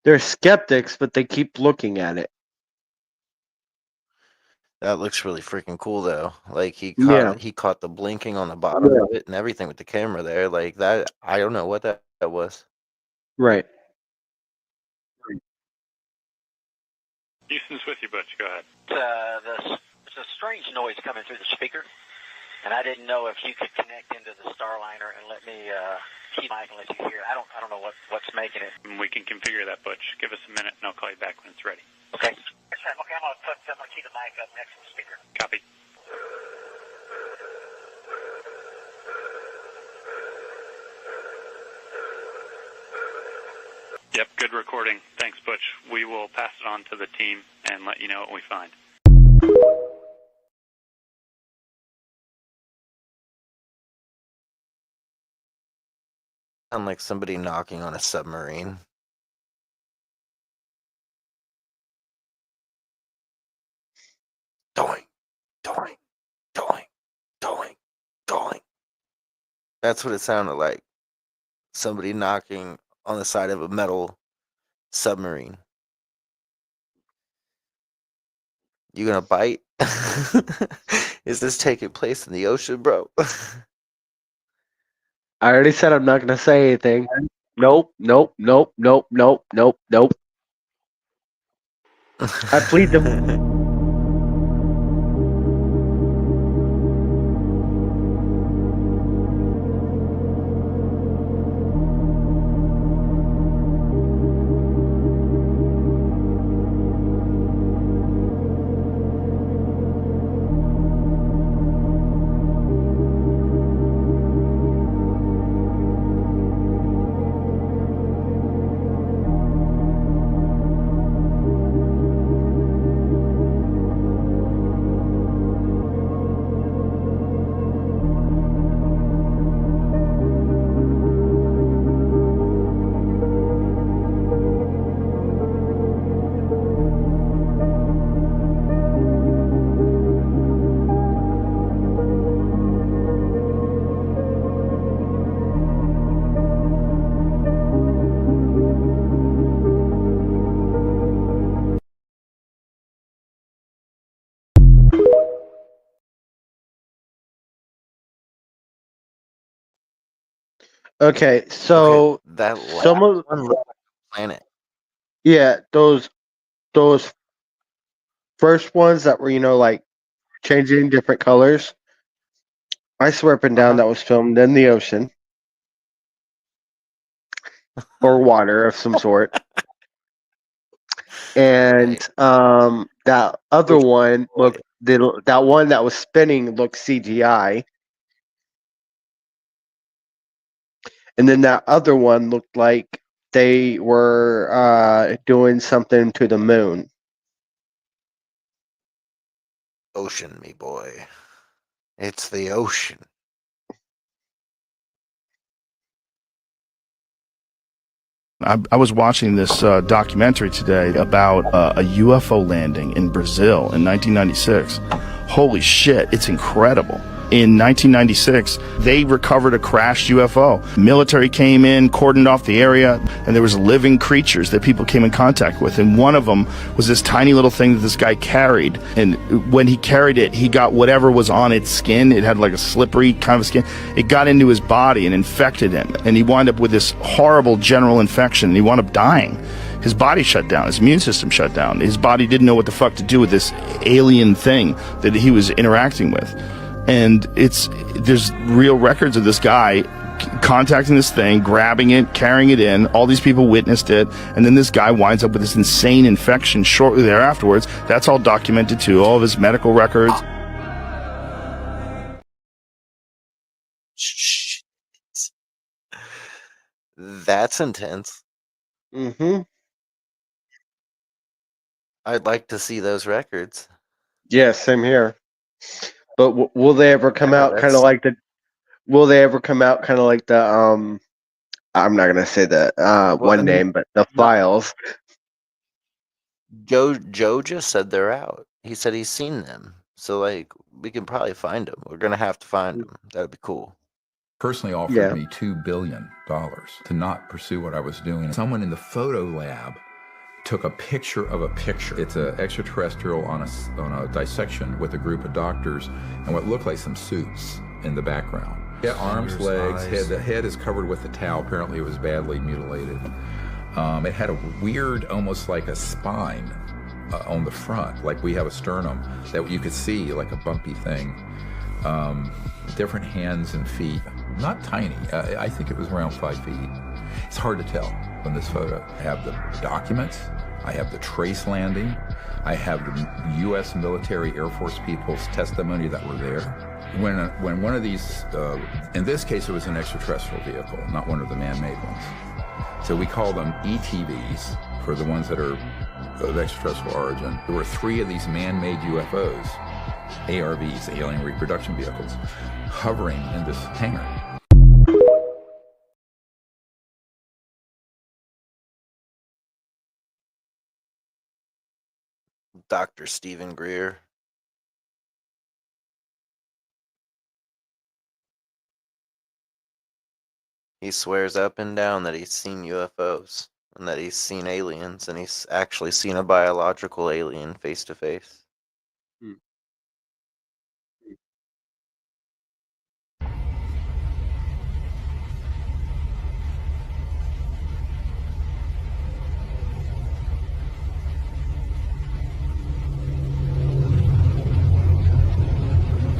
They're skeptics, but they keep looking at it. That looks really freaking cool, though. Like Yeah. he caught the blinking on the bottom of it and everything with the camera there. Like that, I don't know what that was. Right. Houston's with you, Butch. Go ahead. There's a strange noise coming through the speaker, and I didn't know if you could connect into the Starliner and let me keep mic and let you hear it. I don't know what's making it. We can configure that, Butch. Give us a minute, and I'll call you back when it's ready. Okay. Okay, I'm gonna keep the mic up next to the speaker. Copy. Yep, good recording. Thanks, Butch. We will pass it on to the team and let you know what we find. Sound like somebody knocking on a submarine. Doing, doing, doing, doing, doing. That's what it sounded like. Somebody knocking on the side of a metal submarine. You gonna bite? Is this taking place in the ocean, bro? I already said I'm not going to say anything. Nope, nope, nope, nope, nope, nope, nope. I plead the. Okay, so that some of planet. Yeah, those first ones that were, like changing different colors. I swear up and down that was filmed in the ocean or water of some sort. And that other one looked that one that was spinning looked CGI. And then that other one looked like they were doing something to the moon. Ocean, me boy. It's the ocean. I was watching this documentary today about a UFO landing in Brazil in 1996. Holy shit, it's incredible. In 1996, they recovered a crashed UFO. Military came in, cordoned off the area, and there was living creatures that people came in contact with. And one of them was this tiny little thing that this guy carried. And when he carried it, he got whatever was on its skin. It had like a slippery kind of skin. It got into his body and infected him. And he wound up with this horrible general infection. And he wound up dying. His body shut down. His immune system shut down. His body didn't know what the fuck to do with this alien thing that he was interacting with. And there's real records of this guy contacting this thing, grabbing it, carrying it in. All these people witnessed it, and then this guy winds up with this insane infection shortly there afterwards. That's all documented too, all of his medical records. That's intense. Mm-hmm. I'd like to see those records. Yeah, same here. But will they ever come out kind of like the? Will they ever come out kind of like the I'm not gonna say the Well, I one mean, name, but the no, files. Joe just said they're out. He said he's seen them. So like we can probably find them. We're gonna have to find them. That'd be cool. Personally offered Yeah. me $2 billion to not pursue what I was doing. Someone in the photo lab took a picture of a picture. It's an extraterrestrial on a dissection with a group of doctors and what looked like some suits in the background. Yeah, arms, legs, head. The head is covered with a towel. Apparently it was badly mutilated. It had a weird, almost like a spine on the front, like we have a sternum, that you could see, like a bumpy thing. Different hands and feet. Not tiny. I think it was around 5 feet. It's hard to tell from this photo. I have the documents. I have the trace landing. I have the U.S. military Air Force people's testimony that were there. When one of these, in this case it was an extraterrestrial vehicle, not one of the man-made ones. So we call them ETVs for the ones that are of extraterrestrial origin. There were 3 of these man-made UFOs, ARVs, alien reproduction vehicles, hovering in this hangar. Dr. Stephen Greer. He swears up and down that he's seen UFOs and that he's seen aliens and he's actually seen a biological alien face to face.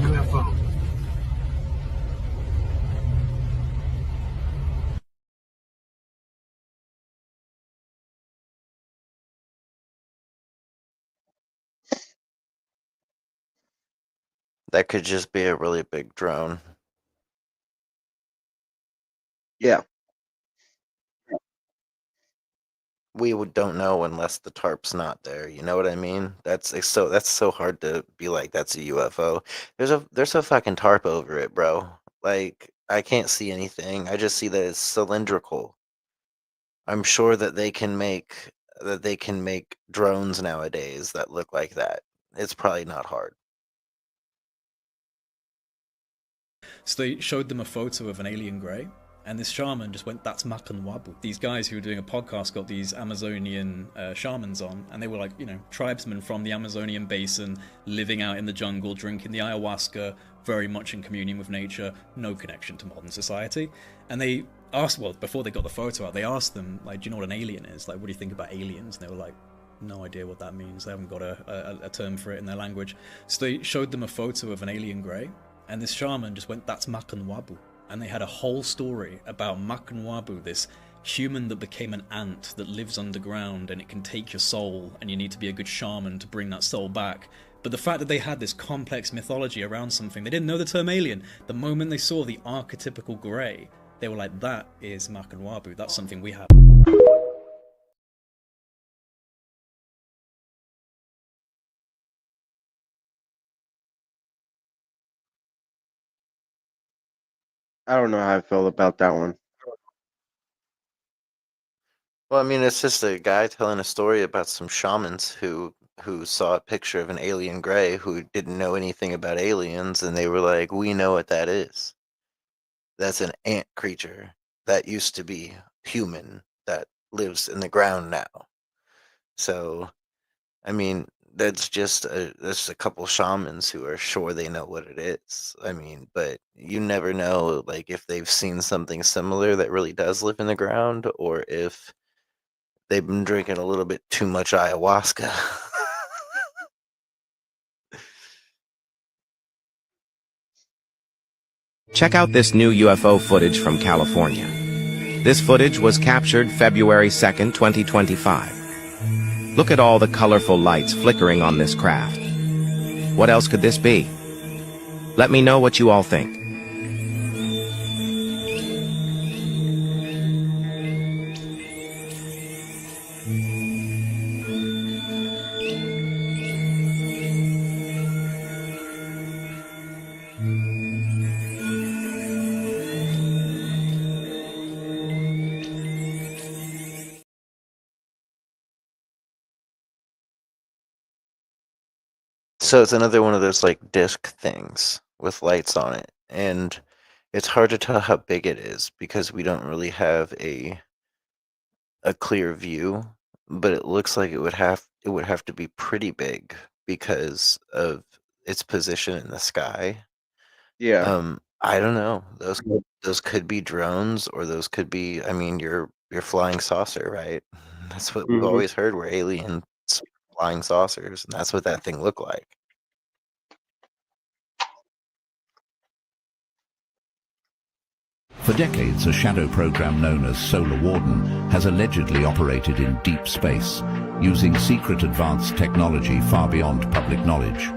UFO. That could just be a really big drone. Yeah. We don't know unless the tarp's not there. You know what I mean? That's so hard to be like that's a UFO. There's a fucking tarp over it, bro. Like I can't see anything. I just see that it's cylindrical. I'm sure that they can make drones nowadays that look like that. It's probably not hard. So they showed them a photo of an alien grey, and this shaman just went, "That's Makanwabu." These guys who were doing a podcast got these Amazonian shamans on, and they were like, tribesmen from the Amazonian basin, living out in the jungle, drinking the ayahuasca, very much in communion with nature, no connection to modern society. And they asked, well, before they got the photo out, they asked them, like, do you know what an alien is? Like, what do you think about aliens? And they were like, no idea what that means. They haven't got a term for it in their language. So they showed them a photo of an alien grey, and this shaman just went, "That's Makanwabu." And they had a whole story about Makanwabu, this human that became an ant that lives underground and it can take your soul, and you need to be a good shaman to bring that soul back. But the fact that they had this complex mythology around something, they didn't know the term alien. The moment they saw the archetypical grey, they were like, that is Makanwabu, that's something we have. I don't know how I feel about that one. Well, I mean, it's just a guy telling a story about some shamans who saw a picture of an alien gray who didn't know anything about aliens, and they were like, "We know what that is. That's an ant creature that used to be human that lives in the ground now." So, I mean, that's a couple shamans who are sure they know what it is. I mean, but you never know, like, if they've seen something similar that really does live in the ground, or if they've been drinking a little bit too much ayahuasca. Check out this new UFO footage from California. This footage was captured February 2nd, 2025. Look at all the colorful lights flickering on this craft. What else could this be? Let me know what you all think. So it's another one of those like disc things with lights on it, and it's hard to tell how big it is because we don't really have a clear view, but it looks like it would have to be pretty big because of its position in the sky. Yeah. I don't know. Those could be drones, or those could be. I mean, your flying saucer, right? That's what we've Mhm. always heard. Were aliens flying saucers, and that's what that thing looked like. For decades, a shadow program known as Solar Warden has allegedly operated in deep space, using secret advanced technology far beyond public knowledge.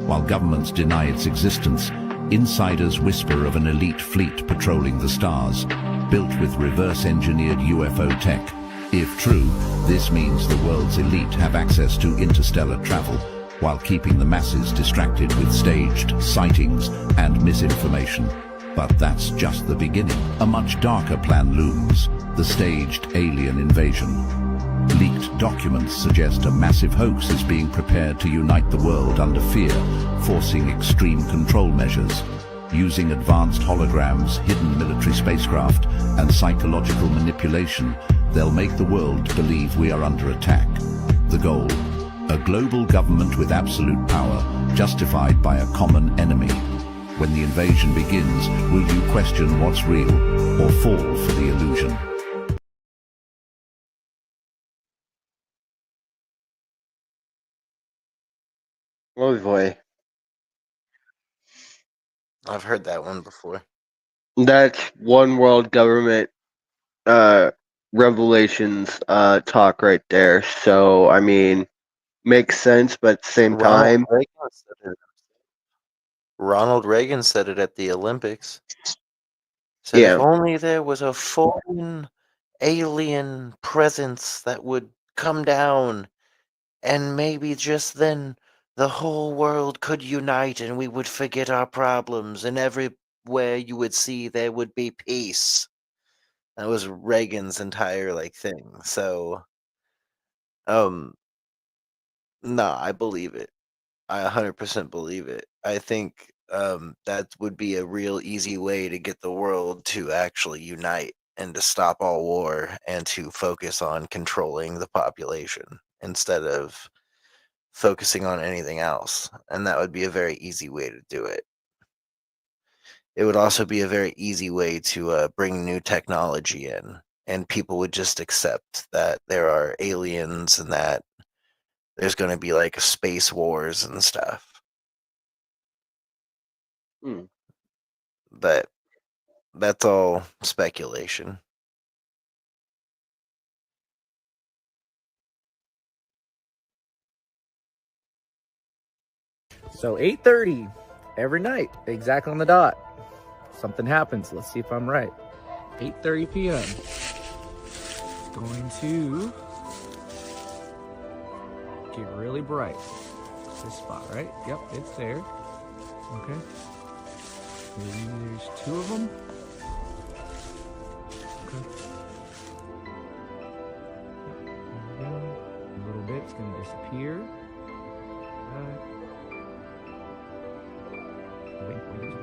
While governments deny its existence, insiders whisper of an elite fleet patrolling the stars, built with reverse-engineered UFO tech. If true, this means the world's elite have access to interstellar travel, while keeping the masses distracted with staged sightings and misinformation. But that's just the beginning. A much darker plan looms, the staged alien invasion. Leaked documents suggest a massive hoax is being prepared to unite the world under fear, forcing extreme control measures. Using advanced holograms, hidden military spacecraft, and psychological manipulation, they'll make the world believe we are under attack. The goal? A global government with absolute power, justified by a common enemy. When the invasion begins, will you question what's real or fall for the illusion? Oh boy. I've heard that one before. That's one world government revelations talk right there. So I mean, makes sense, but at the same time, Ronald Reagan said it at the Olympics. Said if yeah. only there was a foreign alien presence that would come down, and maybe just then the whole world could unite and we would forget our problems, and everywhere you would see there would be peace. That was Reagan's entire thing. So nah, I believe it. I 100% believe it. I think that would be a real easy way to get the world to actually unite and to stop all war and to focus on controlling the population instead of focusing on anything else. And that would be a very easy way to do it. It would also be a very easy way to bring new technology in, and people would just accept that there are aliens and that there's going to be space wars and stuff. But that's all speculation. So 8:30 every night, exactly on the dot. Something happens. Let's see if I'm right. 8:30 p.m. Going to get really bright. This spot, right? Yep, it's there. Okay. Maybe there's two of them. Okay. There we go. A little bit, it's gonna disappear. Right. Wait, where is it?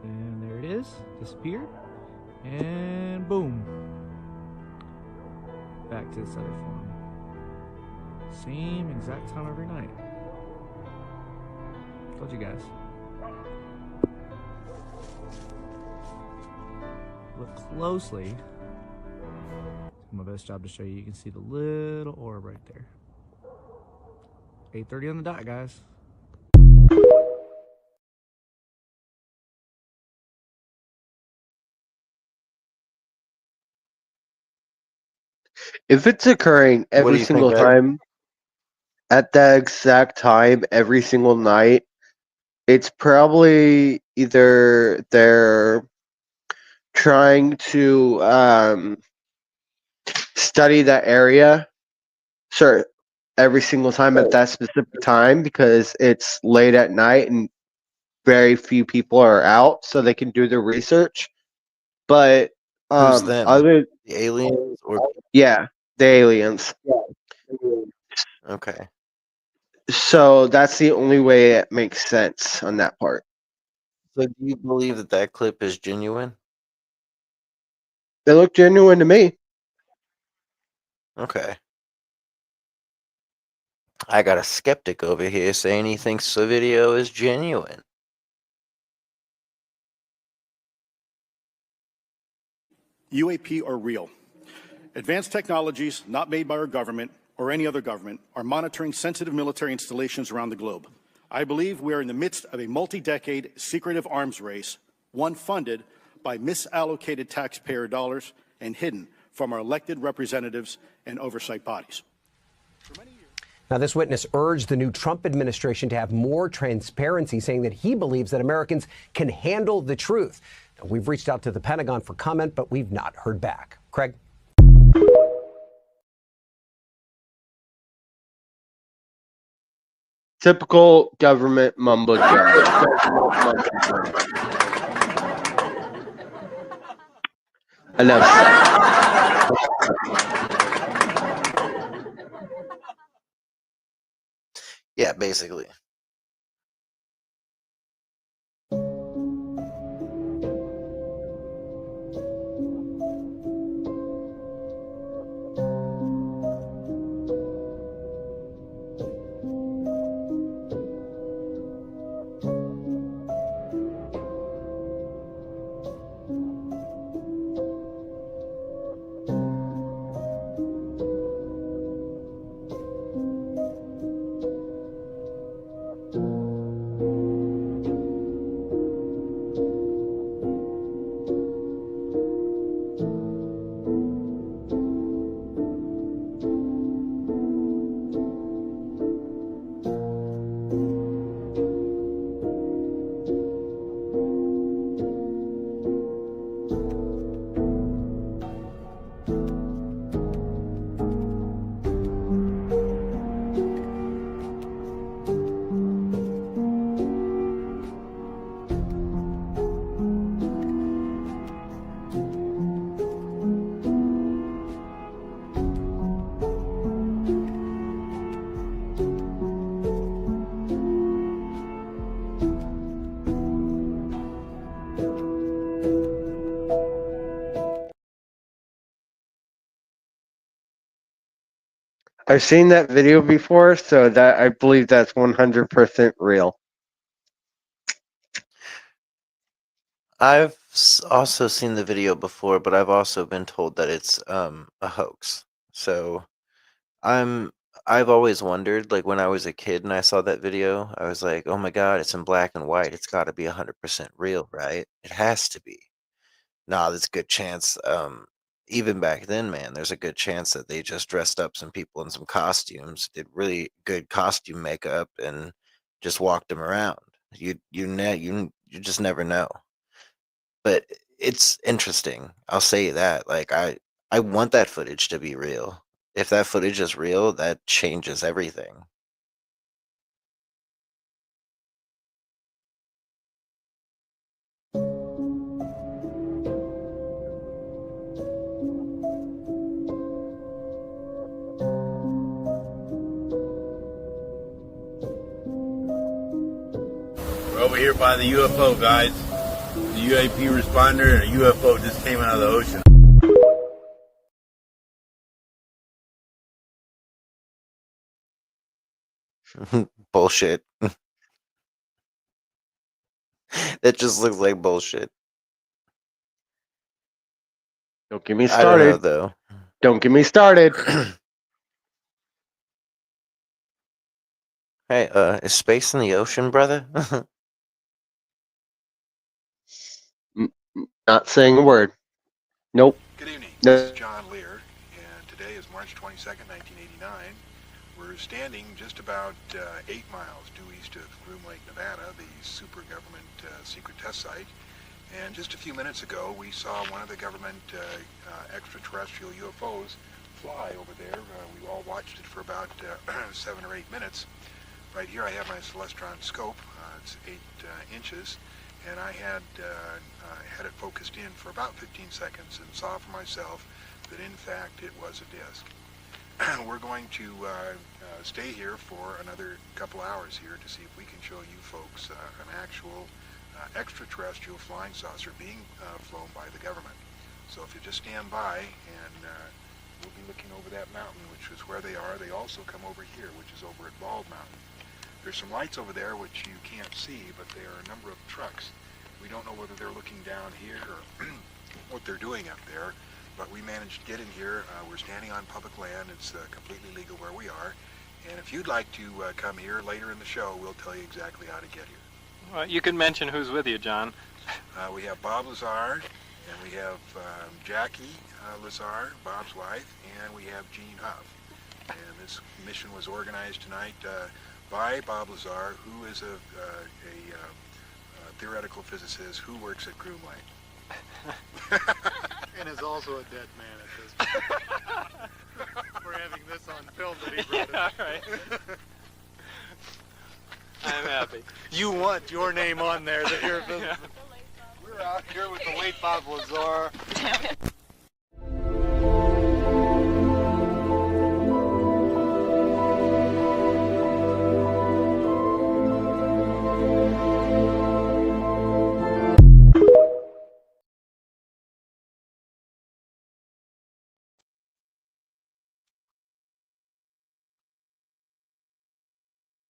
And there it is, disappeared, and boom, back to its other form. Same exact time every night. Told you guys. Look closely. It's my best job to show you. You can see the little orb right there. 8:30 on the dot, guys. If it's occurring What do every you single think, Ed? time at that exact time every single night, it's probably either they're trying to study that area, sure, every single time at that specific time because it's late at night and very few people are out, so they can do their research. But Who's them? Other The aliens or? yeah, the aliens. Okay. So that's the only way it makes sense on that part. So do you believe that that clip is genuine? They look genuine to me. Okay. I got a skeptic over here saying he thinks the video is genuine. UAP are real. Advanced technologies not made by our government or any other government are monitoring sensitive military installations around the globe. I believe we are in the midst of a multi-decade secretive arms race, one funded by misallocated taxpayer dollars and hidden from our elected representatives and oversight bodies. Now, this witness urged the new Trump administration to have more transparency, saying that he believes that Americans can handle the truth. Now, we've reached out to the Pentagon for comment, but we've not heard back. Craig? Typical government mumbo jumbo. Enough said. Yeah, basically. I've seen that video before, so that I believe that's 100% real. I've also seen the video before, but I've also been told that it's a hoax. So I've always wondered, like when I was a kid and I saw that video, I was like, "Oh my God, it's in black and white. It's got to be 100% real, right? It has to be." Nah, there's a good chance. Even back then, man, there's a good chance that they just dressed up some people in some costumes, did really good costume makeup, and just walked them around. You just never know. But it's interesting. I'll say that. Like I want that footage to be real. If that footage is real, that changes everything. We're over here by the UFO, guys. The UAP responder and a UFO just came out of the ocean. Bullshit. That just looks like bullshit. Don't get me I don't know started. though. Don't get me started. Hey, is space in the ocean, brother? Not saying a word. Nope. Good evening. No. This is John Lear, and today is March 22nd, 1989. We're standing just about 8 miles due east of Groom Lake, Nevada, the super government secret test site. And just a few minutes ago, we saw one of the government extraterrestrial UFOs fly over there. We all watched it for about 7 or 8 minutes. Right here I have my Celestron scope. It's 8 inches. and I had it focused in for about 15 seconds and saw for myself that in fact it was a disc. We're going to stay here for another couple hours here to see if we can show you folks an actual extraterrestrial flying saucer being flown by the government. So if you just stand by, and we'll be looking over that mountain, which is where they are. They also come over here, which is over at Bald Mountain. There's some lights over there which you can't see, but there are a number of trucks. We don't know whether they're looking down here or what they're doing up there, but we managed to get in here. We're standing on public land. It's completely legal where we are. And if you'd like to come here later in the show, we'll tell you exactly how to get here. Well, you can mention who's with you, John. We have Bob Lazar, and we have Jackie Lazar, Bob's wife, and we have Gene Huff. And this mission was organized tonight by Bob Lazar, who is a theoretical physicist who works at Groom Lake. And is also a dead man at this point. We're having this on film that he wrote. Yeah, right. I'm happy. You want your name on there that you're a physicist. We're out here with the late Bob Lazar.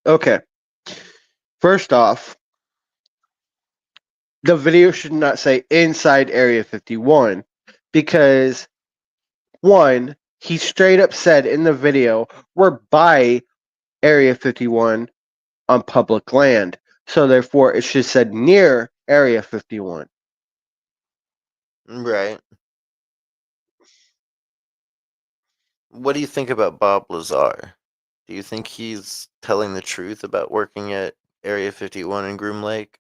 Okay. First off, the video should not say inside Area 51 because, one, he straight up said in the video, we're by Area 51 on public land. So therefore, it should have said near Area 51. Right. What do you think about Bob Lazar? Do you think he's telling the truth about working at Area 51 in Groom Lake?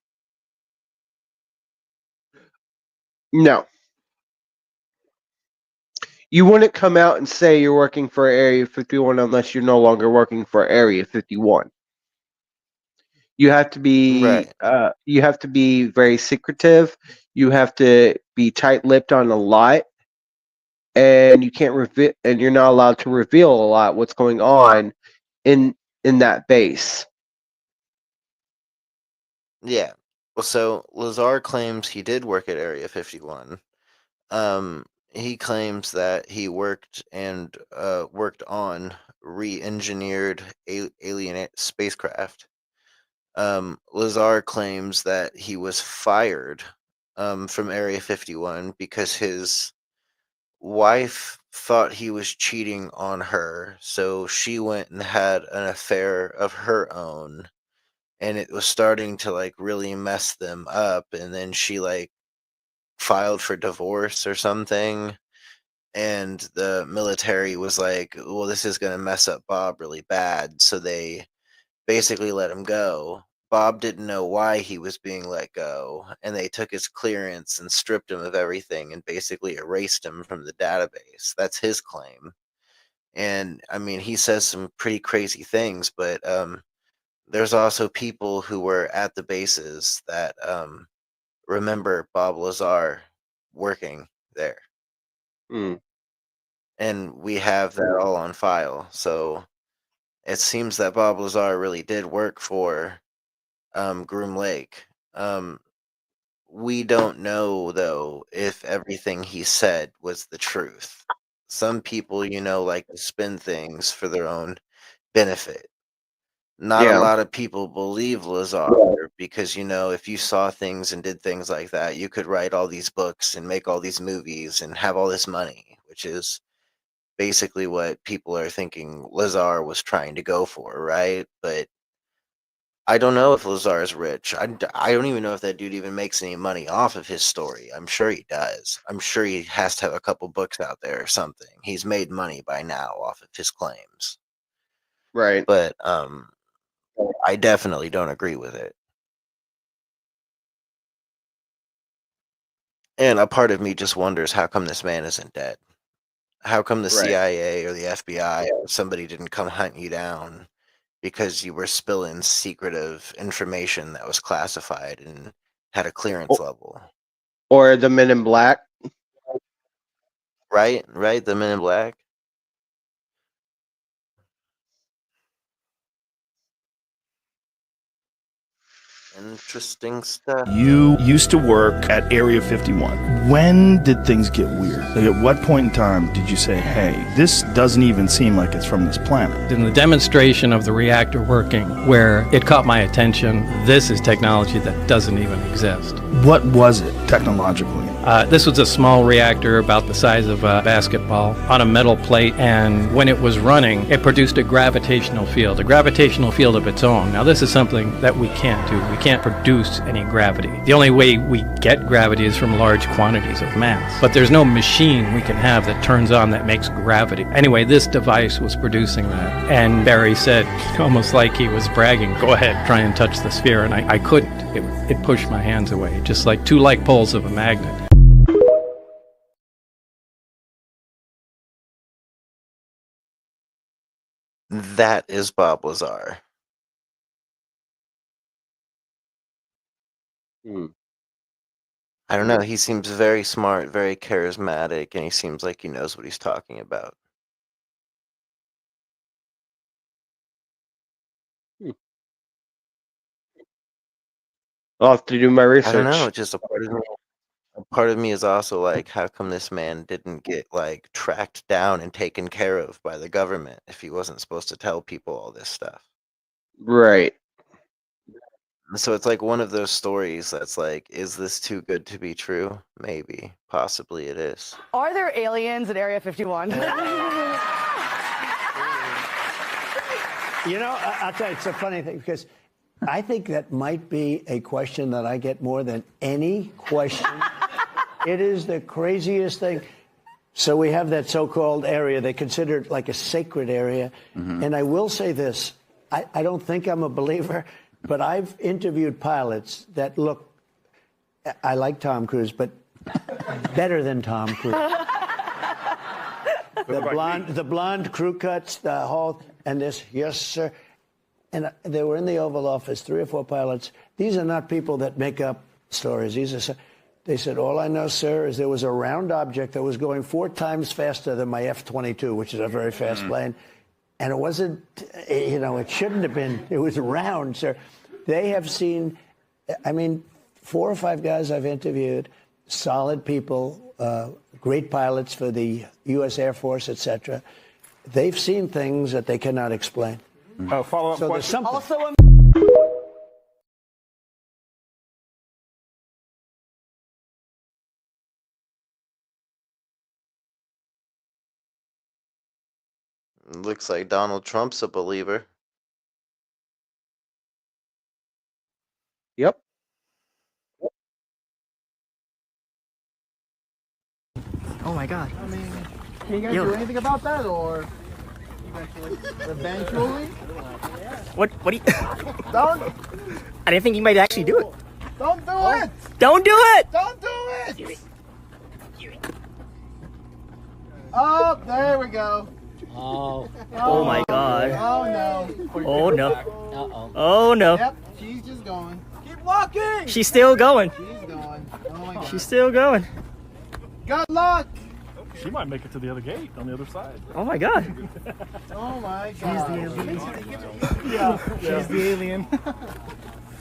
No. You wouldn't come out and say you're working for Area 51 unless you're no longer working for Area 51. You have to be you have to be very secretive. You have to be tight-lipped on a lot, and you can't reveal, and you're not allowed to reveal a lot what's going on in that base. Yeah. Well, so Lazar claims he did work at Area 51. He claims that he worked on re-engineered alien spacecraft. Lazar claims that he was fired from Area 51 because his wife thought he was cheating on her, so she went and had an affair of her own, and it was starting to like really mess them up, and then she like filed for divorce or something, and the military was like, well, this is going to mess up Bob really bad, so they basically let him go. Bob didn't know why he was being let go, and they took his clearance and stripped him of everything and basically erased him from the database. That's his claim. And I mean, he says some pretty crazy things, but there's also people who were at the bases that remember Bob Lazar working there. Mm. And we have that all on file. So it seems that Bob Lazar really did work for Groom Lake. We don't know, though, if everything he said was the truth. Some people, like to spin things for their own benefit. Not a lot of people believe Lazar because, if you saw things and did things like that, you could write all these books and make all these movies and have all this money, which is basically what people are thinking Lazar was trying to go for, right? But I don't know if Lazar is rich. I don't even know if that dude even makes any money off of his story. I'm sure he does. I'm sure he has to have a couple books out there or something. He's made money by now off of his claims. Right. But I definitely don't agree with it. And a part of me just wonders how come this man isn't dead? How come the CIA or the FBI or somebody didn't come hunt you down because you were spilling secretive information that was classified and had a clearance level. Or the Men in Black. Right, the Men in Black. Interesting stuff. You used to work at Area 51. When did things get weird? Like, at what point in time did you say, hey, this doesn't even seem like it's from this planet? In the demonstration of the reactor working, where it caught my attention, this is technology that doesn't even exist. What was it technologically? This was a small reactor about the size of a basketball on a metal plate, and when it was running, it produced a gravitational field of its own. Now, this is something that we can't do. We can't produce any gravity. The only way we get gravity is from large quantities of mass. But there's no machine we can have that turns on that makes gravity. Anyway, this device was producing that, and Barry said, almost like he was bragging, go ahead, try and touch the sphere, and I couldn't. It pushed my hands away, just like two like poles of a magnet. That is Bob Lazar. I don't know. He seems very smart, very charismatic, and he seems like he knows what he's talking about. I'll have to do my research. I don't know. Just a part of me is also like, how come this man didn't get like tracked down and taken care of by the government if he wasn't supposed to tell people all this stuff? Right. So it's like one of those stories that's like, is this too good to be true? Maybe, possibly it is. Are there aliens at Area 51? You know, I'll tell you, it's a funny thing because I think that might be a question that I get more than any question. It is the craziest thing. So we have that so-called area. They consider it like a sacred area. And I will say this. I don't think I'm a believer, but I've interviewed pilots that look, I like Tom Cruise, but better than Tom Cruise. The blonde crew cuts, the whole, and this, yes, sir. And they were in the Oval Office, 3 or 4 pilots. These are not people that make up stories. These are, they said, all I know, sir, is there was a round object that was going 4 times faster than my F-22, which is a very fast plane. And it wasn't, you know, it shouldn't have been. It was round, sir. They have seen, I mean, 4 or 5 guys I've interviewed, solid people, great pilots for the U.S. Air Force, etc. They've seen things that they cannot explain. Follow-up So there's question. something. Also, Looks like Donald Trump's a believer. Yep. oh my God. I mean, can you guys do anything about that, or eventually? What do you? Don't I didn't think you might actually do it. don't do it! Don't do it! Don't do it! Oh, there we go. Oh my God. Oh no. Oh no. Uh-oh. Oh no. Yep, she's just going. Keep walking. She's still going. She's going. Oh my God. She's still going. Good luck. She might make it to the other gate on the other side. Oh my God. Oh my God. She's the alien. Yeah, she's the alien.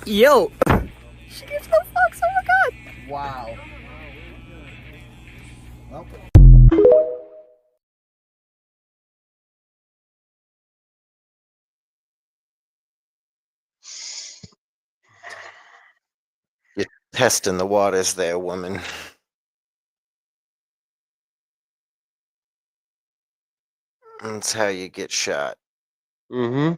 Yo. She gives no fucks. Oh my God. Wow. Well. You're testing the waters there, woman. That's how you get shot. Mm-hmm.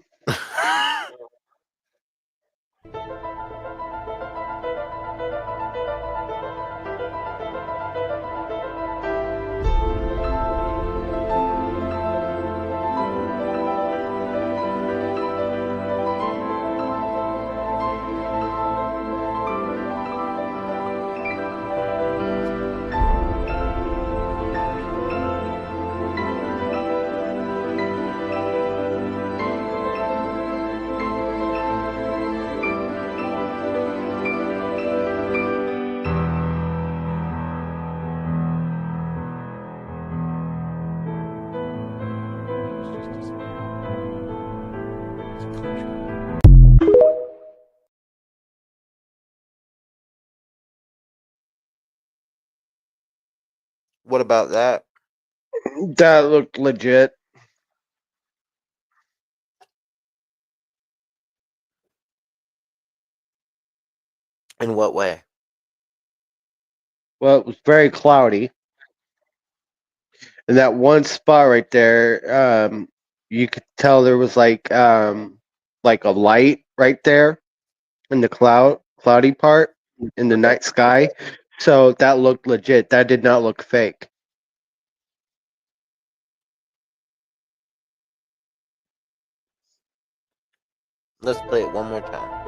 What about that? That looked legit. In what way? Well, it was very cloudy. And that one spot right there, you could tell there was like a light right there in the cloudy part in the night sky. So that looked legit. That did not look fake. Let's play it one more time.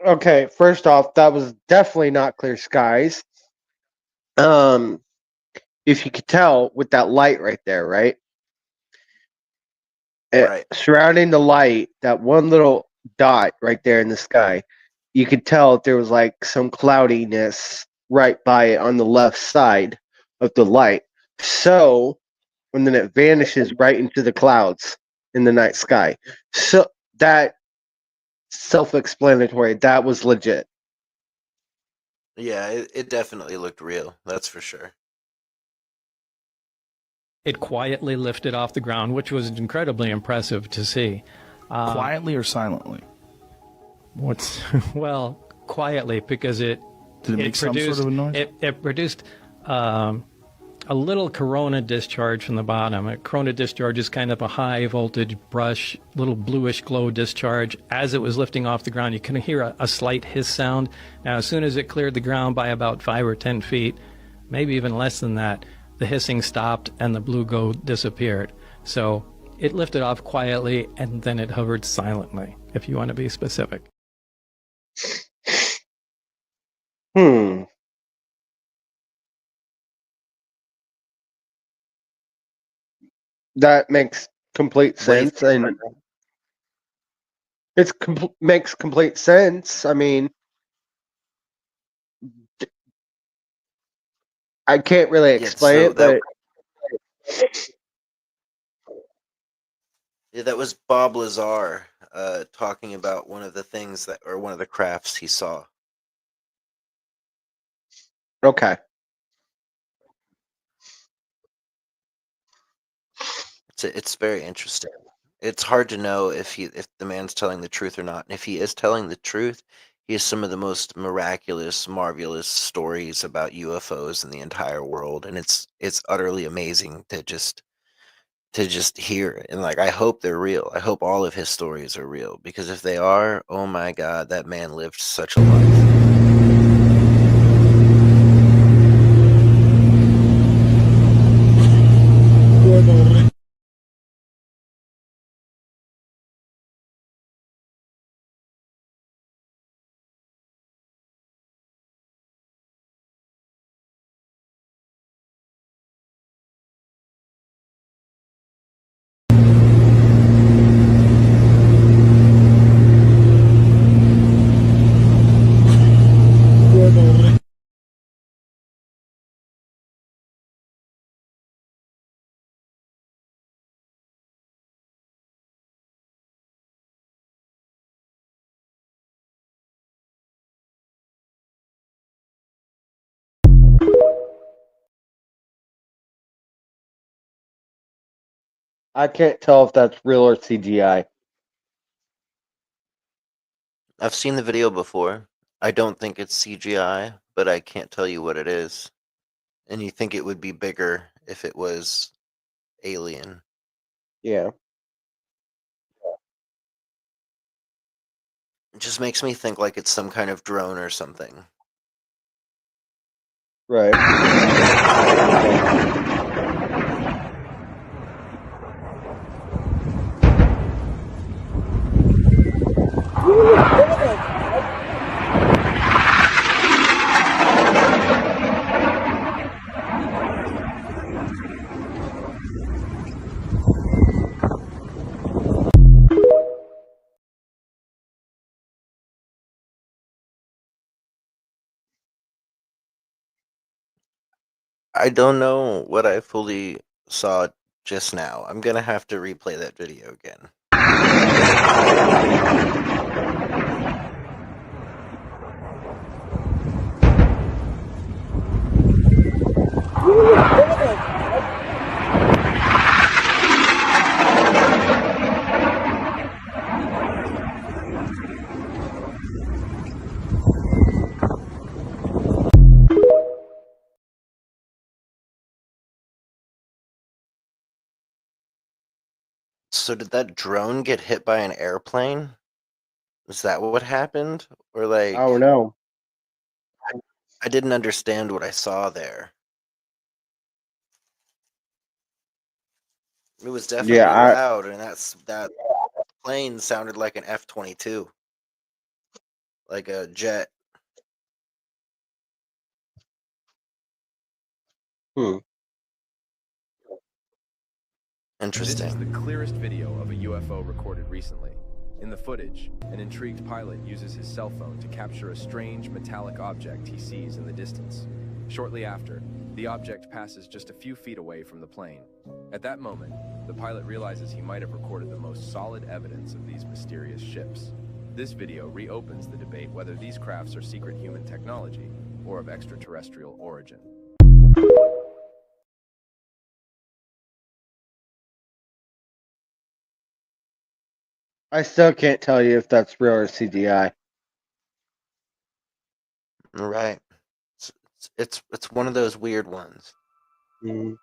Okay, first off, that was definitely not clear skies. Um, if you could tell with that light right there, right? Right. Surrounding the light, that one little dot right there in the sky, you could tell there was like some cloudiness right by it on the left side of the light. So, and then it vanishes right into the clouds in the night sky. So that self-explanatory. That was legit. Yeah, it definitely looked real. That's for sure. It quietly lifted off the ground, which was incredibly impressive to see. Quietly or silently? What's well, quietly, because Did it make some sort of a noise? It produced a little corona discharge from the bottom. A corona discharge is kind of a high voltage brush, little bluish glow discharge. As it was lifting off the ground, you can hear a slight hiss sound. Now, as soon as it cleared the ground by about 5 or 10 feet, maybe even less than that, the hissing stopped and the blue glow disappeared. So it lifted off quietly and then it hovered silently, if you want to be specific. That makes complete sense, and it makes complete sense. I mean, I can't really Yeah, explain so it, but that was Bob Lazar talking about one of the things that, or one of the crafts he saw. okay. It's very interesting. It's hard to know if the man's telling the truth or not. And if he is telling the truth, he has some of the most miraculous, marvelous stories about UFOs in the entire world, and it's utterly amazing to just hear. And like, I hope they're real. I hope all of his stories are real, because if they are, oh my God, that man lived such a life. I can't tell if that's real or CGI. I've seen the video before. I don't think it's CGI, but I can't tell you what it is. And you think it would be bigger if it was alien. Yeah. It just makes me think like it's some kind of drone or something. Right. I don't know what I fully saw just now. I'm gonna have to replay that video again. So did that drone get hit by an airplane? Is that what happened? Or like Oh no. I didn't understand what I saw there. It was definitely Yeah, loud, and that plane sounded like an F-22, like a jet. Hmm. Interesting. This is the clearest video of a UFO recorded recently. In the footage, an intrigued pilot uses his cell phone to capture a strange metallic object he sees in the distance. Shortly after, the object passes just a few feet away from the plane. At that moment, the pilot realizes he might have recorded the most solid evidence of these mysterious ships. This video reopens the debate whether these crafts are secret human technology or of extraterrestrial origin. I still can't tell you if that's real or CGI. Right. It's one of those weird ones. Mm.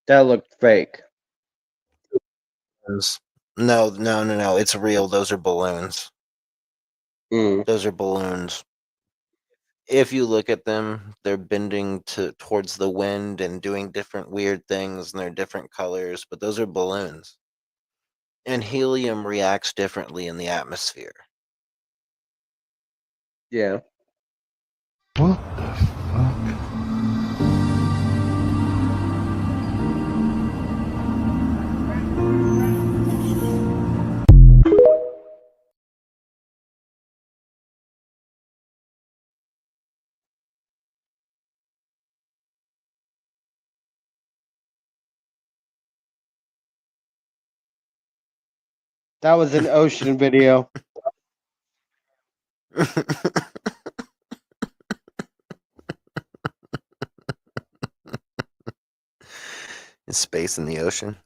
That looked fake. No. It's real. Those are balloons. Mm. Those are balloons. If you look at them, they're bending towards the wind and doing different weird things, and they're different colors, but those are balloons. And helium reacts differently in the atmosphere. Yeah. What the fuck? That was an ocean video. Is space in the ocean?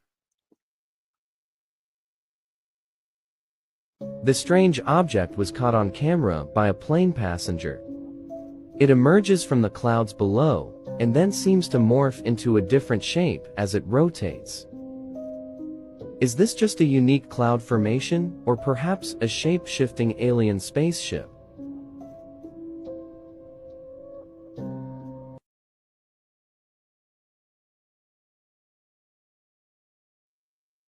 The strange object was caught on camera by a plane passenger. It emerges from the clouds below, and then seems to morph into a different shape as it rotates. Is this just a unique cloud formation, or perhaps a shape-shifting alien spaceship?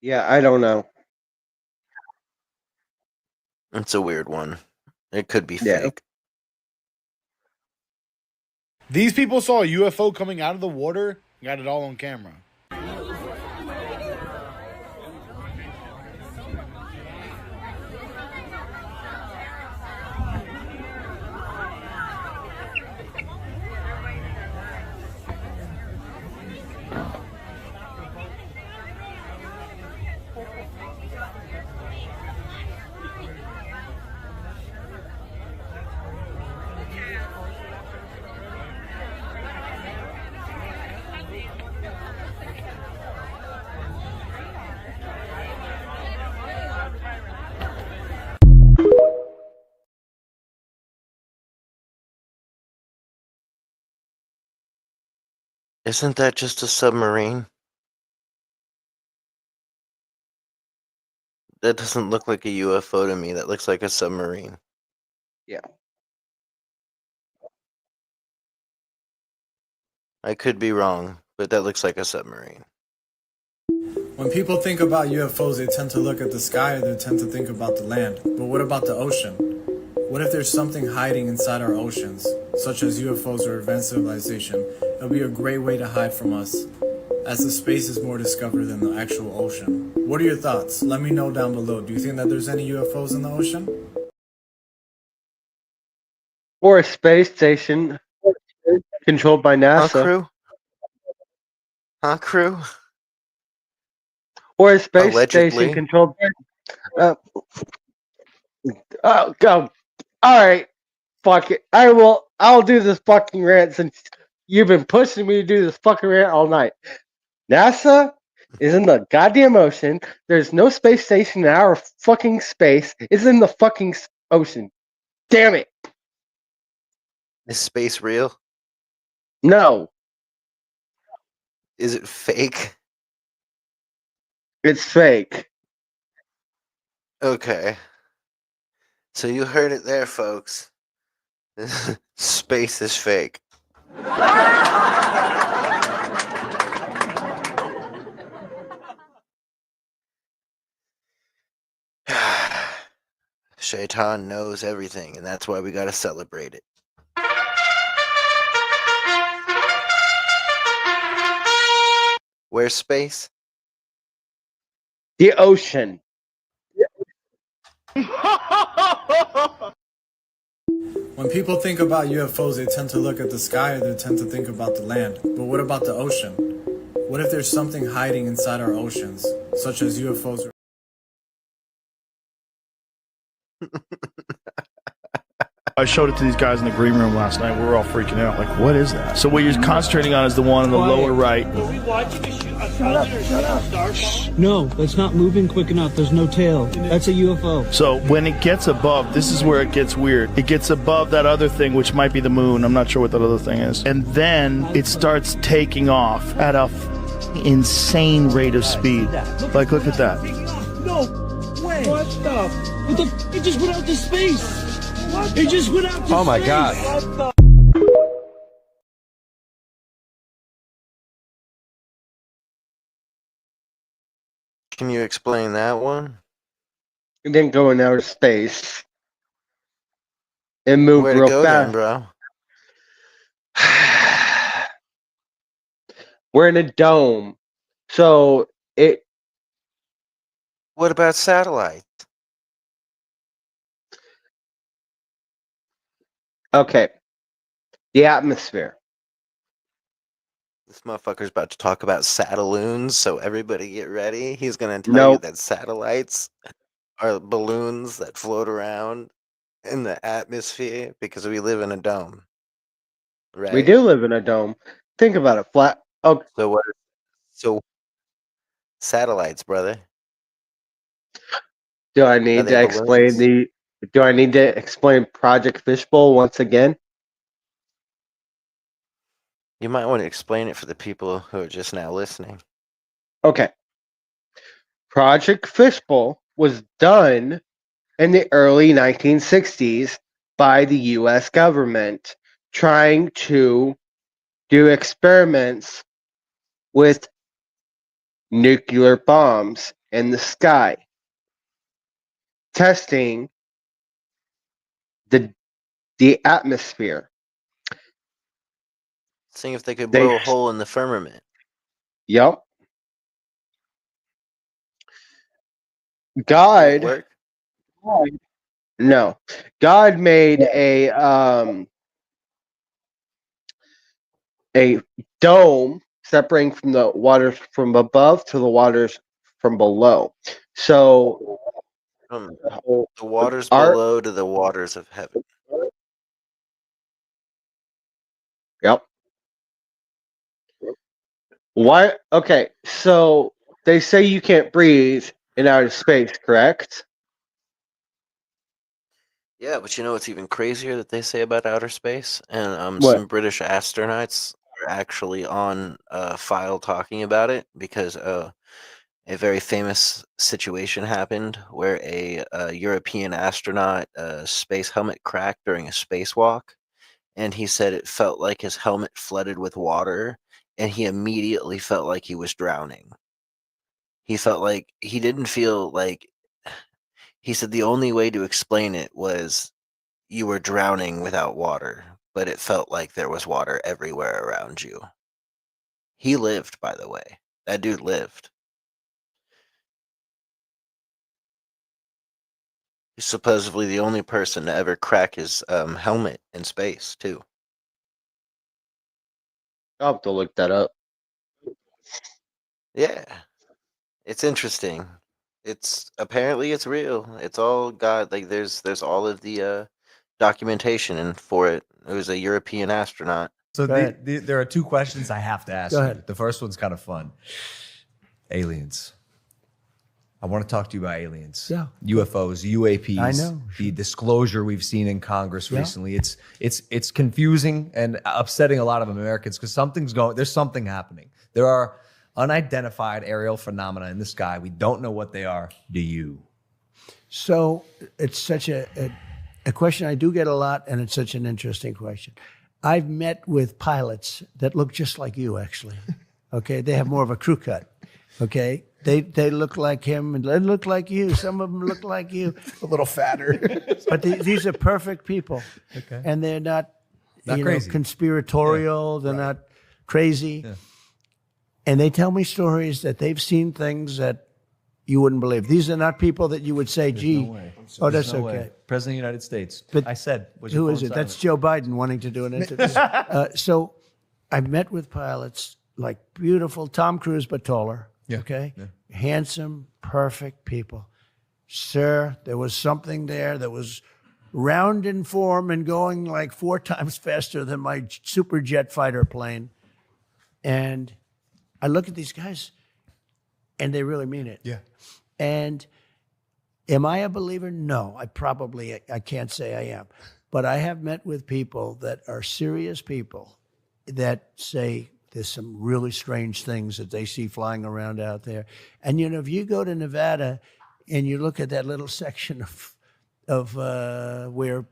Yeah, I don't know. It's a weird one. It could be Yeah. fake. These people saw a UFO coming out of the water, got it all on camera. Isn't that just a submarine? That doesn't look like a UFO to me. That looks like a submarine. Yeah. I could be wrong, but that looks like a submarine. When people think about UFOs, they tend to look at the sky or they tend to think about the land. But what about the ocean? What if there's something hiding inside our oceans, such as UFOs or advanced civilization? It would be a great way to hide from us, as the space is more discovered than the actual ocean. What are your thoughts? Let me know down below. Do you think that there's any UFOs in the ocean? Or a space station controlled by NASA. Crew? Huh, crew? Or a space Allegedly. station controlled by... go. Alright. Fuck it. I'll do this fucking rant since you've been pushing me to do this fucking rant all night. NASA is in the goddamn ocean. There's no space station in our fucking space. It's in the fucking ocean. Damn it. Is space real? No. Is it fake? It's fake. Okay. So you heard it there, folks. Space is fake. Shaitan knows everything, and that's why we gotta celebrate it. Where's space? The ocean. When people think about UFOs, they tend to look at the sky or they tend to think about the land. But what about the ocean? What if there's something hiding inside our oceans, such as UFOs or... I showed it to these guys in the green room last night. We were all freaking out. Like, what is that? So what you're concentrating on is the one in the lower right. Are we watching a Starship? No, that's not moving quick enough. There's no tail. That's a UFO. So when it gets above, this is where it gets weird. It gets above that other thing, which might be the moon. I'm not sure what that other thing is. And then it starts taking off at a insane rate of speed. Like, look at that. No way. What the? What the? It just went out to space. What? It just went out to space. Oh my God. What the? Can you explain that one? It didn't go in outer space. It moved Where'd it real go fast. then, bro? We're in a dome. So it... What about satellites? Okay. The atmosphere. This motherfucker's about to talk about satelloons, so everybody get ready. He's gonna tell you that satellites are balloons that float around in the atmosphere because we live in a dome. Right? We do live in a dome. Think about it. Flat. Oh, So what? So satellites, brother. do I Are need they to explain balloons? Do I need to explain Project Fishbowl once again? You might want to explain it for the people who are just now listening. Okay. Project Fishbowl was done in the early 1960s by the US government trying to do experiments with nuclear bombs in the sky, testing the atmosphere. Seeing if they could They, blow a hole in the firmament. yep. Did it God, work? no, God made a dome separating from the waters from above to the waters from below. So From the waters our below to the waters of heaven. yep. Why? Okay, so they say you can't breathe in outer space, correct? Yeah, but you know what's even crazier that they say about outer space? And What? some British astronauts are actually on file talking about it because a very famous situation happened where a European astronaut space helmet cracked during a spacewalk, and he said it felt like his helmet flooded with water, and he immediately felt like he was drowning. He felt like he didn't feel like he said the only way to explain it was you were drowning without water, but it felt like there was water everywhere around you. He lived, by the way. That dude lived. He's supposedly the only person to ever crack his helmet in space, too. I'll have to look that up. Yeah, it's interesting. It's apparently it's real. It's all God. Like there's all of the documentation and for it. It was a European astronaut. So there are two questions I have to ask Go you. ahead. The first one's kind of fun. Aliens. I want to talk to you about aliens. Yeah. UFOs, UAPs. I know, The disclosure we've seen in Congress Yeah. recently. It's confusing and upsetting a lot of Americans because there's something happening. There are unidentified aerial phenomena in the sky. We don't know what they are. Do you? So it's such a question I do get a lot, and it's such an interesting question. I've met with pilots that look just like you, actually. Okay, they have more of a crew cut. Okay, they look like him and they look like you. Some of them look like you, a little fatter. But these are perfect people. Okay. And they're not crazy. conspiratorial. They're not crazy. Yeah. And they tell me stories that they've seen things that you wouldn't believe. These are not people that you would say, "Gee, No way. oh, There's that's no okay." way. President of the United States. But I said, was your who phone is it? silent? That's Joe Biden wanting to do an interview. So I've met with pilots like beautiful Tom Cruise, but taller. Yeah. Okay, Yeah. handsome, perfect people. Sir, there was something there that was round in form and going like 4 times faster than my super jet fighter plane. And I look at these guys, and they really mean it. Yeah. And am I a believer? No, I can't say I am. But I have met with people that are serious people that say there's some really strange things that they see flying around out there. And, if you go to Nevada and you look at that little section of where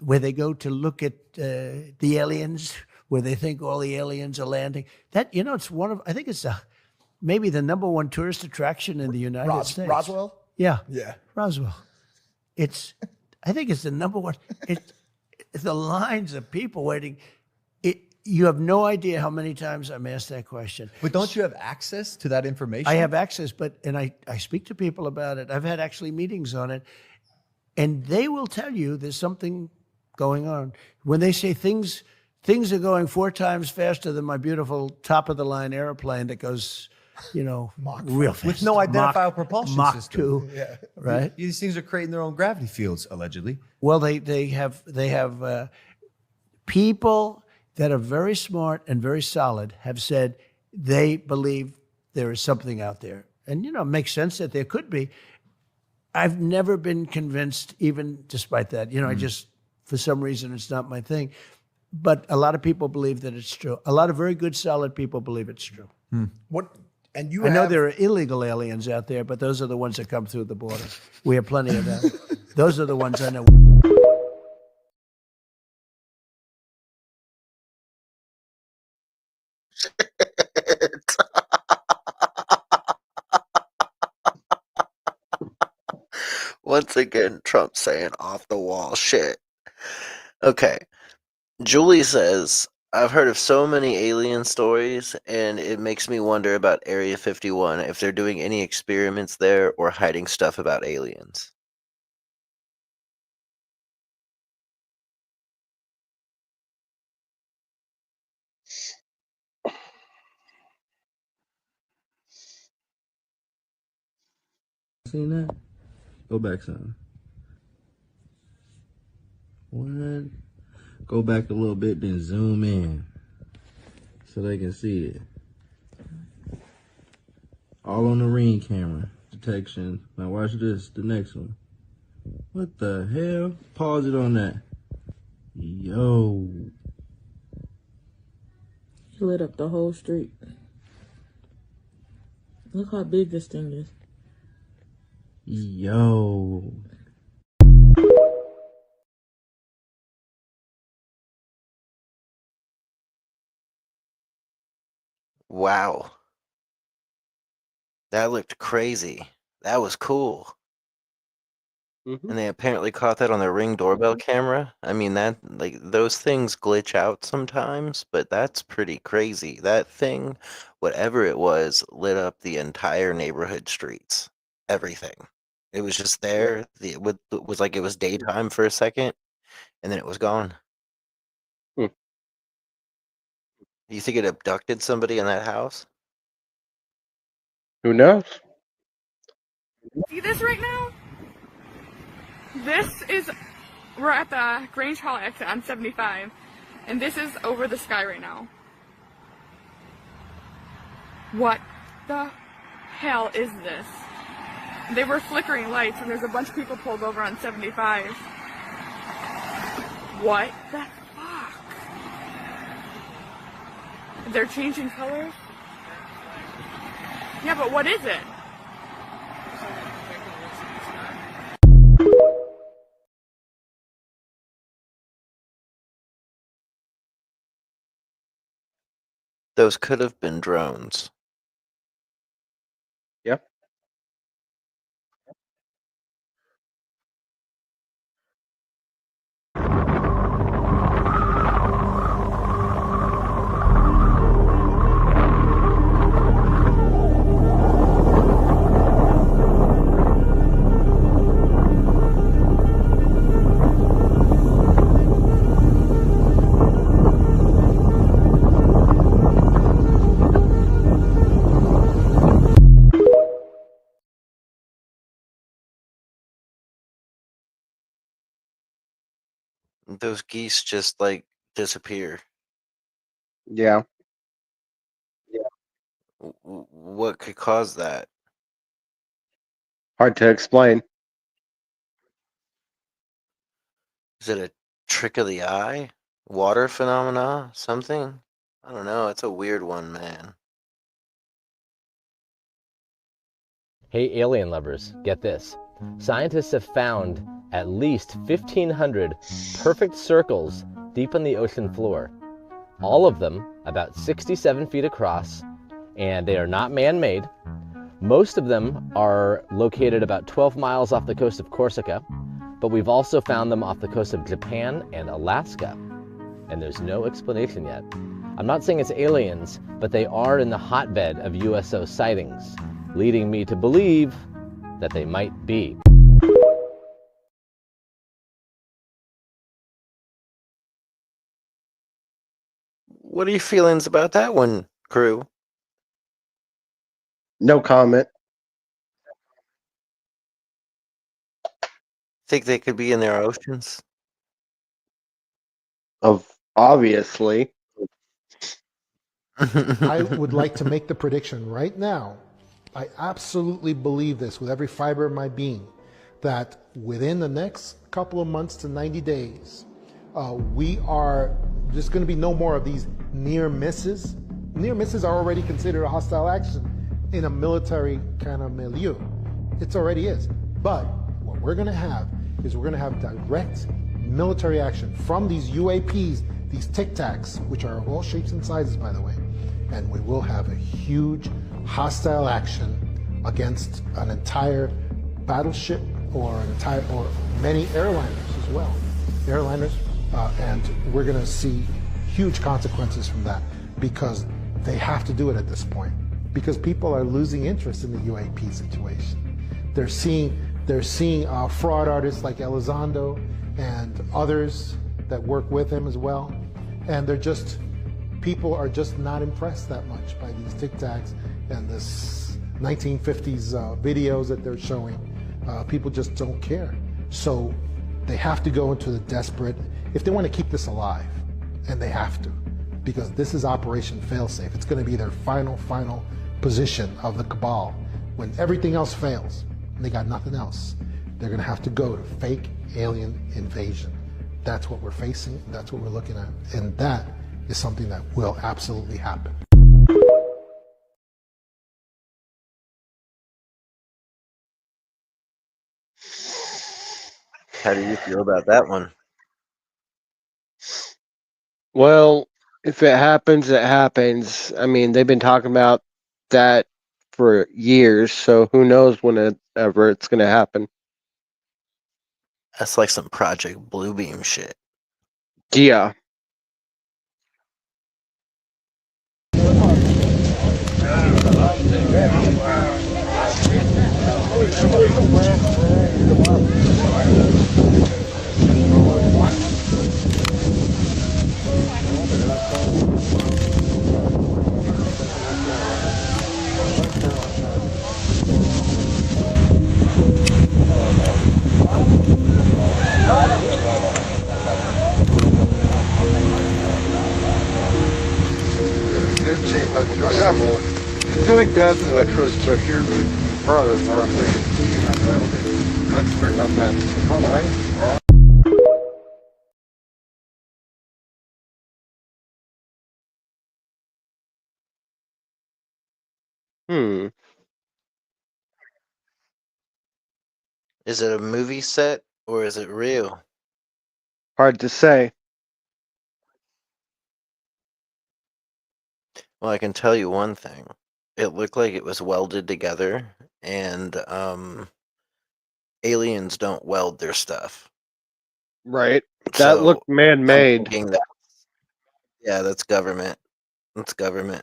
they go to look at the aliens, where they think all the aliens are landing, that, it's I think it's maybe the number one tourist attraction in the United States. Roswell? Yeah. Yeah. Roswell. I think it's the number one. It's the lines of people waiting. You have no idea how many times I'm asked that question. But don't you have access to that information? I have access, and I speak to people about it. I've had actually meetings on it, and they will tell you there's something going on. When they say things are going 4 times faster than my beautiful top-of-the-line airplane that goes, real fast. With no identifiable propulsion Mach system. 2, Yeah. right? These things are creating their own gravity fields, allegedly. Well, they have people that are very smart and very solid have said they believe there is something out there. And, it makes sense that there could be. I've never been convinced, even despite that. I just, for some reason, it's not my thing. But a lot of people believe that it's true. A lot of very good, solid people believe it's true. What? And I know there are illegal aliens out there, but those are the ones that come through the border. We have plenty of them. Those are the ones I know. Once again, Trump saying off the wall shit. Okay. Julie says, I've heard of so many alien stories, and it makes me wonder about Area 51, if they're doing any experiments there or hiding stuff about aliens. Seen that? Go back some. What? Go back a little bit, then zoom in so they can see it. All on the Ring camera detection. Now watch this, the next one. What the hell? Pause it on that. Yo. He lit up the whole street. Look how big this thing is. Yo. Wow. That looked crazy. That was cool. And they apparently caught that on their Ring doorbell camera. I mean, that, like, those things glitch out sometimes, but that's pretty crazy. That thing, whatever it was, lit up the entire neighborhood streets. Everything. It was just there. It was like it was daytime for a second, and then it was gone. Do you think it abducted somebody in that house? Who knows? See this right now? We're at the Grange Hall exit on 75, and this is over the sky right now. What the hell is this? They were flickering lights, and there's a bunch of people pulled over on 75. What the fuck? They're changing colors? Yeah, but what is it? Those could have been drones. Yep. Those geese just, like, disappear. Yeah. What could cause that? Hard to explain. Is it a trick of the eye? Water phenomena? Something? I don't know. It's a weird one, man. Hey, alien lovers, get this. Scientists have found at least 1,500 perfect circles deep on the ocean floor. All of them about 67 feet across, and they are not man-made. Most of them are located about 12 miles off the coast of Corsica, but we've also found them off the coast of Japan and Alaska, and there's no explanation yet. I'm not saying it's aliens, but they are in the hotbed of USO sightings, leading me to believe that they might be. What are your feelings about that one, crew? No comment. Think they could be in their oceans? Obviously. I would like to make the prediction right now. I absolutely believe this with every fiber of my being, that within the next couple of months to 90 days, there's going to be no more of these near misses. Near misses are already considered a hostile action in a military kind of milieu. It already is. But what we're going to have is we're going to have direct military action from these UAPs, these Tic Tacs, which are of all shapes and sizes, by the way. And we will have a huge hostile action against an entire battleship or many airliners as well. Airliners, and we're going to see huge consequences from that because they have to do it at this point because people are losing interest in the UAP situation. They're seeing fraud artists like Elizondo and others that work with him as well, and people are just not impressed that much by these Tic Tacs and this 1950s videos that they're showing. People just don't care. So they have to go into the desperate, if they want to keep this alive, and they have to, because this is Operation Failsafe. It's going to be their final position of the cabal. When everything else fails, and they got nothing else, they're going to have to go to fake alien invasion. That's what we're facing, that's what we're looking at, and that is something that will absolutely happen. How do you feel about that one? Well, if it happens, it happens. I mean, they've been talking about that for years, so who knows whenever it's going to happen. That's like some Project Bluebeam shit. Yeah. Is it a movie set or is it real? Hard to say. Well, I can tell you one thing. It looked like it was welded together, and aliens don't weld their stuff. Right. That So, looked man-made. I'm thinking yeah, that's government. That's government.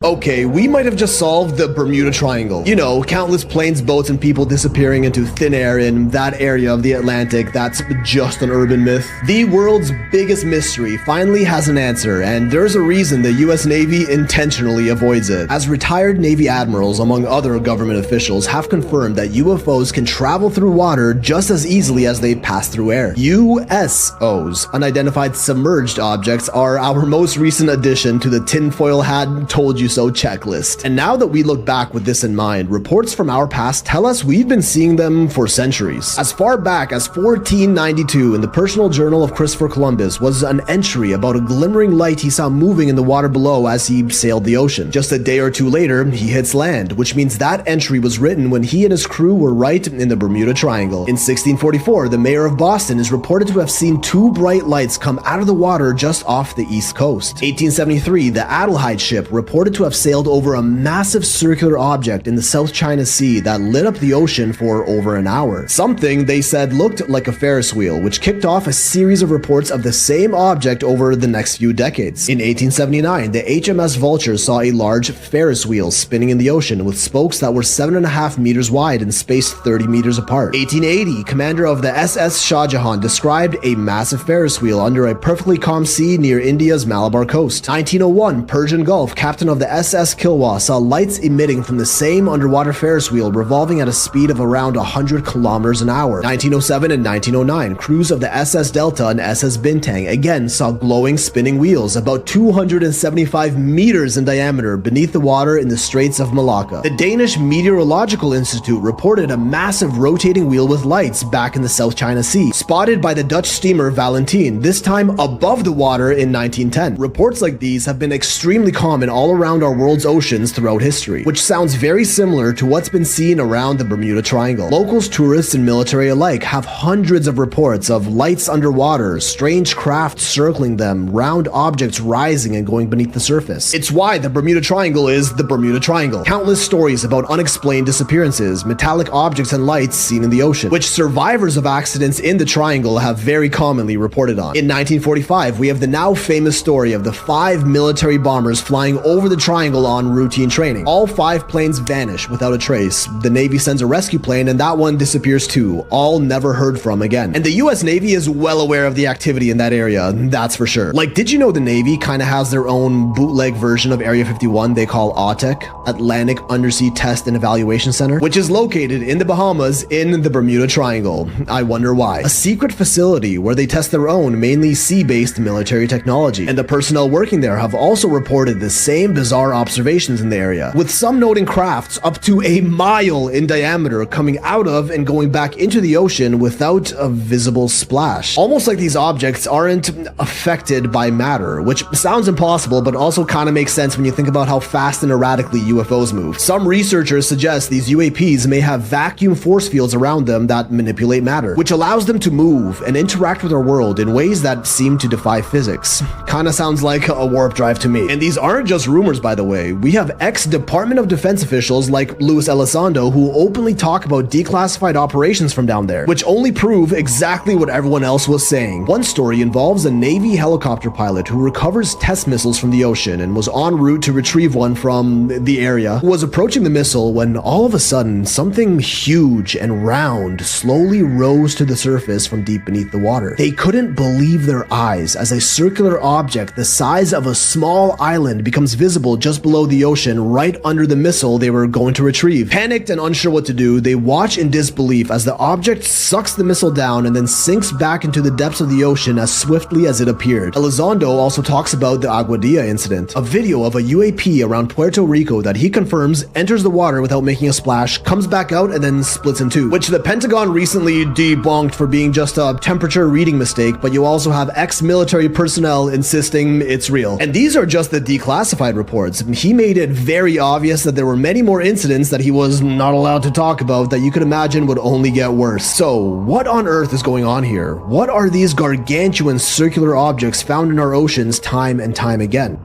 Okay, we might have just solved the Bermuda Triangle. You know, countless planes, boats, and people disappearing into thin air in that area of the Atlantic that's just an urban myth. The world's biggest mystery finally has an answer, and there's a reason the US Navy intentionally avoids it. As retired Navy admirals, among other government officials, have confirmed that UFOs can travel through water just as easily as they pass through air. USOs, unidentified submerged objects, are our most recent addition to the tinfoil hat told you so checklist. And now that we look back with this in mind, reports from our past tell us we've been seeing them for centuries. As far back as 1492, in the personal journal of Christopher Columbus was an entry about a glimmering light he saw moving in the water below as he sailed the ocean. Just a day or two later, he hits land, which means that entry was written when he and his crew were right in the Bermuda Triangle. In 1644, the mayor of Boston is reported to have seen two bright lights come out of the water just off the east coast. 1873, the Adelheid ship reported to have sailed over a massive circular object in the South China Sea that lit up the ocean for over an hour. Something they said looked like a Ferris wheel, which kicked off a series of reports of the same object over the next few decades. In 1879, the HMS Vulture saw a large Ferris wheel spinning in the ocean with spokes that were 7.5 meters wide and spaced 30 meters apart. 1880, commander of the SS Shah Jahan described a massive Ferris wheel under a perfectly calm sea near India's Malabar coast. 1901, Persian Gulf, captain of the SS Kilwa saw lights emitting from the same underwater Ferris wheel revolving at a speed of around 100 kilometers an hour. 1907 and 1909, crews of the SS Delta and SS Bintang again saw glowing spinning wheels about 275 meters in diameter beneath the water in the Straits of Malacca. The Danish Meteorological Institute reported a massive rotating wheel with lights back in the South China Sea, spotted by the Dutch steamer Valentine, this time above the water in 1910. Reports like these have been extremely common all around around our world's oceans throughout history, which sounds very similar to what's been seen around the Bermuda Triangle. Locals, tourists, and military alike have hundreds of reports of lights underwater, strange craft circling them, round objects rising and going beneath the surface. It's why the Bermuda Triangle is the Bermuda Triangle. Countless stories about unexplained disappearances, metallic objects, and lights seen in the ocean, which survivors of accidents in the triangle have very commonly reported on. In 1945, we have the now famous story of the 5 military bombers flying over the triangle on routine training. All 5 planes vanish without a trace. The Navy sends a rescue plane and that one disappears too, all never heard from again. And the US Navy is well aware of the activity in that area, that's for sure. Like, did you know the Navy kinda has their own bootleg version of Area 51 they call AUTEC, Atlantic Undersea Test and Evaluation Center, which is located in the Bahamas in the Bermuda Triangle. I wonder why. A secret facility where they test their own, mainly sea-based military technology. And the personnel working there have also reported the same bizarre observations in the area, with some noting crafts up to a mile in diameter coming out of and going back into the ocean without a visible splash. Almost like these objects aren't affected by matter, which sounds impossible, but also kind of makes sense when you think about how fast and erratically UFOs move. Some researchers suggest these UAPs may have vacuum force fields around them that manipulate matter, which allows them to move and interact with our world in ways that seem to defy physics. Kinda sounds like a warp drive to me. And these aren't just rumors, by the way. We have ex-Department of Defense officials like Luis Elizondo who openly talk about declassified operations from down there, which only prove exactly what everyone else was saying. One story involves a Navy helicopter pilot who recovers test missiles from the ocean and was en route to retrieve one from the area, who was approaching the missile when all of a sudden something huge and round slowly rose to the surface from deep beneath the water. They couldn't believe their eyes as a circular object the size of a small island becomes visible just below the ocean right under the missile they were going to retrieve. Panicked and unsure what to do, they watch in disbelief as the object sucks the missile down and then sinks back into the depths of the ocean as swiftly as it appeared. Elizondo also talks about the Aguadilla incident, a video of a UAP around Puerto Rico that he confirms enters the water without making a splash, comes back out, and then splits in two, which the Pentagon recently debunked for being just a temperature reading mistake, but you also have ex-military personnel insisting it's real. And these are just the declassified reports. He made it very obvious that there were many more incidents that he was not allowed to talk about that you could imagine would only get worse. So, what on earth is going on here? What are these gargantuan circular objects found in our oceans time and time again?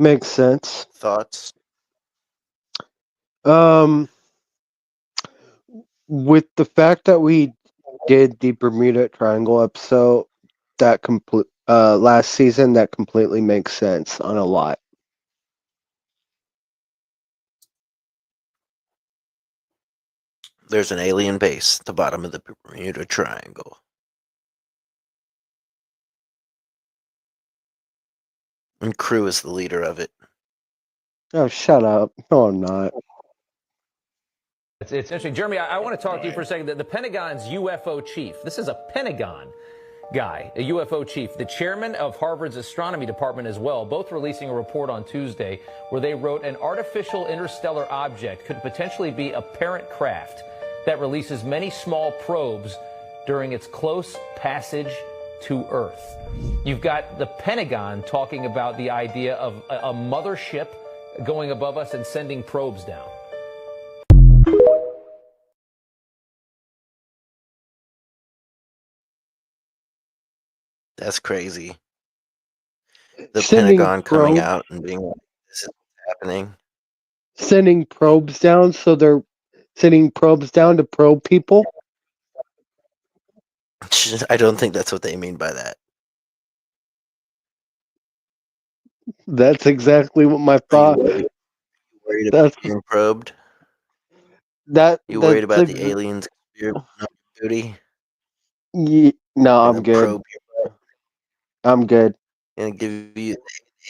Makes sense. Thoughts? With the fact that we did the Bermuda Triangle episode that last season, that completely makes sense on a lot. There's an alien base at the bottom of the Bermuda Triangle. And Crew is the leader of it. Oh, shut up. No, I'm not. It's interesting. Jeremy, I want to talk to you for a second. The Pentagon's UFO chief, this is a Pentagon guy, a UFO chief, the chairman of Harvard's astronomy department as well, both releasing a report on Tuesday where they wrote an artificial interstellar object could potentially be a parent craft that releases many small probes during its close passage to Earth. You've got the Pentagon talking about the idea of a mothership going above us and sending probes down. That's crazy. The Sending Pentagon coming probe- out and being like, this is happening. Sending probes down, so they're sending probes down to probe people? I don't think that's what they mean by that. That's exactly what my thought. Worried about being probed? You worried about the aliens booty? No, I'm good. I'm good.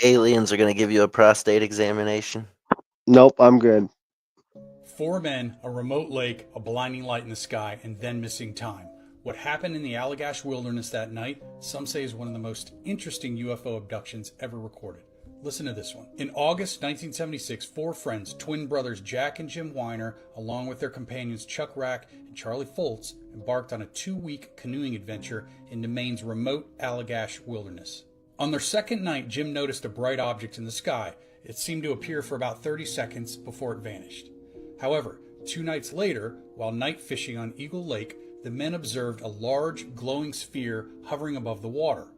Aliens are gonna give you a prostate examination? Nope, I'm good. 4 men, a remote lake, a blinding light in the sky, and then missing time. What happened in the Allagash wilderness that night, some say is one of the most interesting UFO abductions ever recorded. Listen to this one. In August 1976, four friends, twin brothers Jack and Jim Weiner, along with their companions Chuck Rack and Charlie Foltz, embarked on a 2-week canoeing adventure into Maine's remote Allagash wilderness. On their second night, Jim noticed a bright object in the sky. It seemed to appear for about 30 seconds before it vanished. However, 2 nights later, while night fishing on Eagle Lake, the men observed a large, glowing sphere hovering above the water.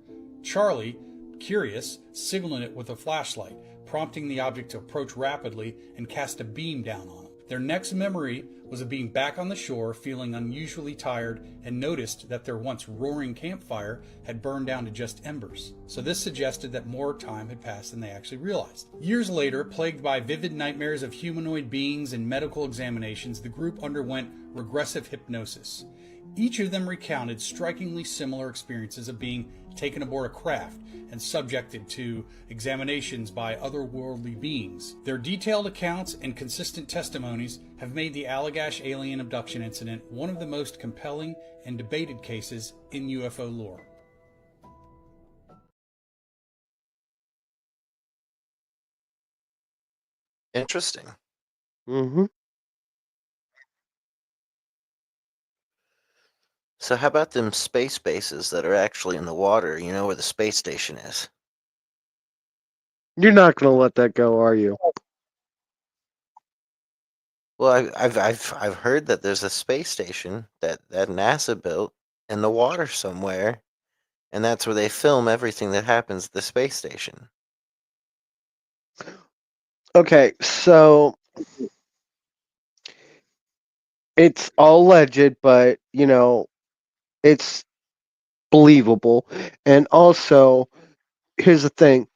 Charlie, curious, signaled it with a flashlight, prompting the object to approach rapidly and cast a beam down on them. Their next memory was of being back on the shore, feeling unusually tired, and noticed that their once roaring campfire had burned down to just embers. So this suggested that more time had passed than they actually realized. Years later, plagued by vivid nightmares of humanoid beings and medical examinations, the group underwent regressive hypnosis. Each of them recounted strikingly similar experiences of being taken aboard a craft and subjected to examinations by otherworldly beings. Their detailed accounts and consistent testimonies have made the Allagash alien abduction incident one of the most compelling and debated cases in UFO lore. Interesting. Mm-hmm. So how about them space bases that are actually in the water? You know where the space station is? You're not going to let that go, are you? Well, I've heard that there's a space station that NASA built in the water somewhere, and that's where they film everything that happens at the space station. Okay, so it's all alleged, but, you know, it's believable. And also, here's the thing.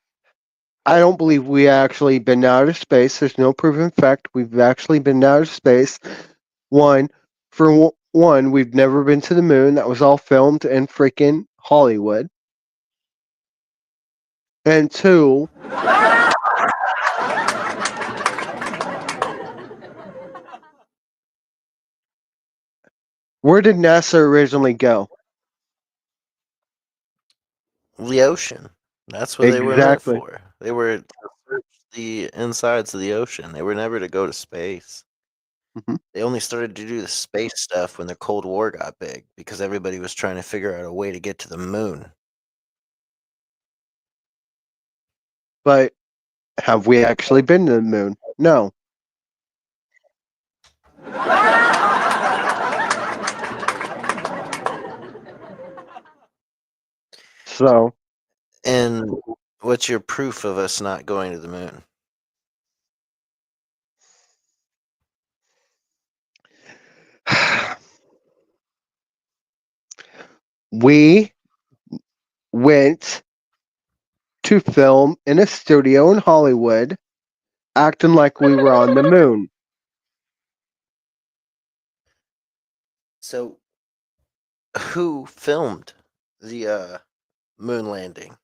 I don't believe we actually been out of space. There's no proven fact we've actually been out of space. For one, we've never been to the moon. That was all filmed in freaking Hollywood. And 2, where did NASA originally go? The ocean. That's what they were meant Exactly. for. They were to search the insides of the ocean. They were never to go to space. Mhm. They only started to do the space stuff when the Cold War got big because everybody was trying to figure out a way to get to the moon. But have we actually been to the moon? No. So, And what's your proof of us not going to the moon? we went to film in a studio in Hollywood, acting like we were on the moon. So, who filmed the moon landing?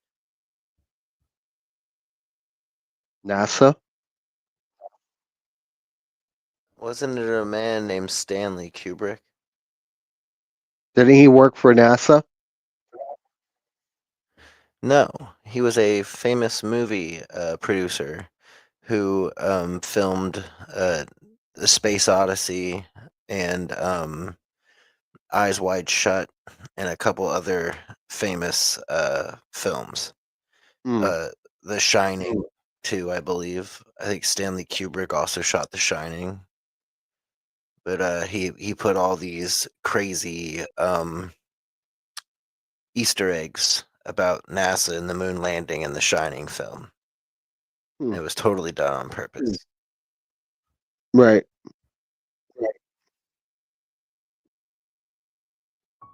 NASA? Wasn't it a man named Stanley Kubrick? Didn't he work for NASA? No, he was a famous movie producer who filmed The Space Odyssey and Eyes Wide Shut and a couple other famous films. Mm. The Shining, too, I believe. I think Stanley Kubrick also shot The Shining. But he put all these crazy Easter eggs about NASA and the moon landing in the Shining film. Hmm. It was totally done on purpose. Right.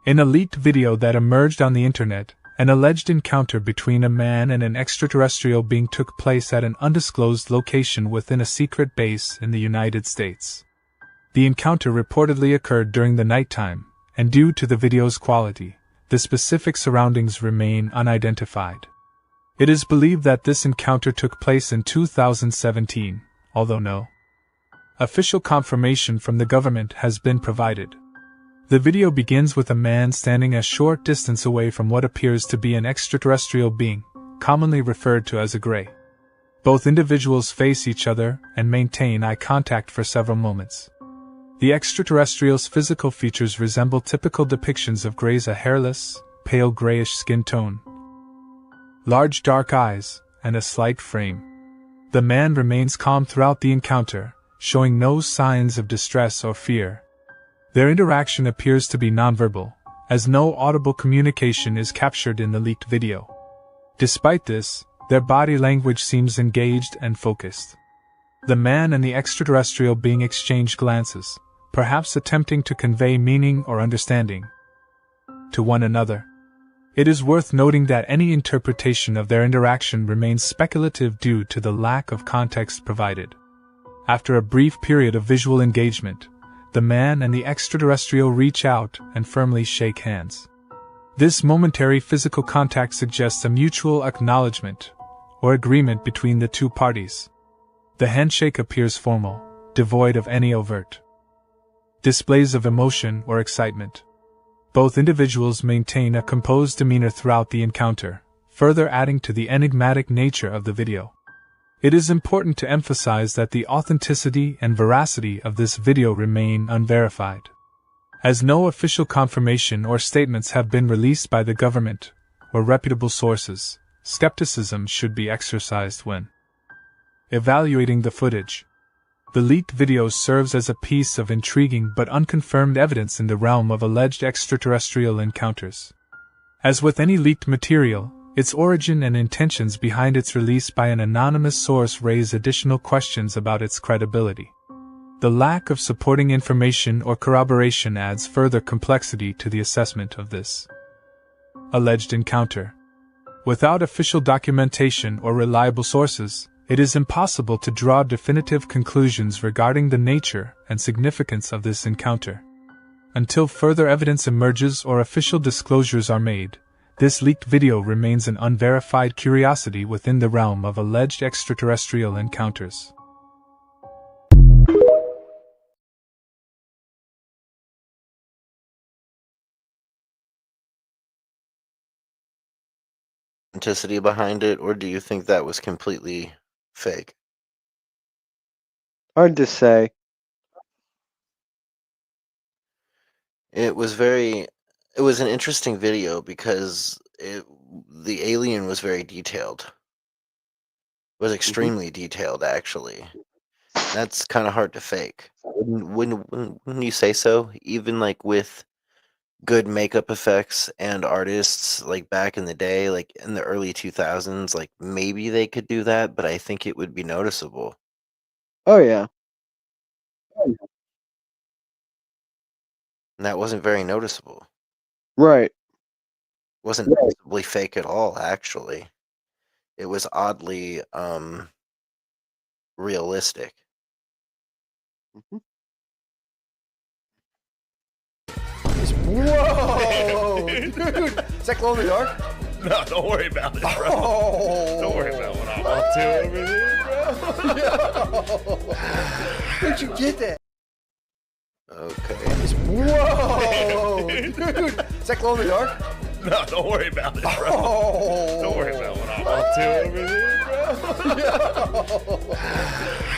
In a leaked video that emerged on the internet, an alleged encounter between a man and an extraterrestrial being took place at an undisclosed location within a secret base in the United States. The encounter reportedly occurred during the nighttime, and due to the video's quality, the specific surroundings remain unidentified. It is believed that this encounter took place in 2017, although no official confirmation from the government has been provided. The video begins with a man standing a short distance away from what appears to be an extraterrestrial being, commonly referred to as a gray Both individuals face each other and maintain eye contact for several moments. The extraterrestrial's physical features resemble typical depictions of greys: a hairless, pale grayish skin tone, large dark eyes, and a slight frame. The man remains calm throughout the encounter, showing no signs of distress or fear. Their interaction appears to be nonverbal, as no audible communication is captured in the leaked video. Despite this, their body language seems engaged and focused. The man and the extraterrestrial being exchange glances, perhaps attempting to convey meaning or understanding to one another. It is worth noting that any interpretation of their interaction remains speculative due to the lack of context provided. After a brief period of visual engagement, the man and the extraterrestrial reach out and firmly shake hands. This momentary physical contact suggests a mutual acknowledgement or agreement between the two parties. The handshake appears formal, devoid of any overt displays of emotion or excitement. Both individuals maintain a composed demeanor throughout the encounter, further adding to the enigmatic nature of the video. It is important to emphasize that the authenticity and veracity of this video remain unverified. As no official confirmation or statements have been released by the government or reputable sources, skepticism should be exercised when evaluating the footage. The leaked video serves as a piece of intriguing but unconfirmed evidence in the realm of alleged extraterrestrial encounters. As with any leaked material, its origin and intentions behind its release by an anonymous source raise additional questions about its credibility. The lack of supporting information or corroboration adds further complexity to the assessment of this alleged encounter. Without official documentation or reliable sources, it is impossible to draw definitive conclusions regarding the nature and significance of this encounter. Until further evidence emerges or official disclosures are made, this leaked video remains an unverified curiosity within the realm of alleged extraterrestrial encounters. Authenticity behind it, or do you think that was completely fake? Hard to say. It was an interesting video because the alien was very detailed. It was extremely detailed, actually. That's kind of hard to fake. Wouldn't you say so? Even like with good makeup effects and artists, like back in the day, like in the early 2000s, like maybe they could do that, but I think it would be noticeable. Oh yeah. And that wasn't very noticeable. Right. Wasn't noticeably fake at all, actually. It was oddly realistic. Whoa, dude! Is that glow in the dark? No, don't worry about it, bro. Oh. Don't worry about what I'm up to over here, bro. Where'd you get that? Okay. Whoa, dude! Is that glow in the dark? No, don't worry about it, bro. Oh. Don't worry about what I'm up to over here, bro.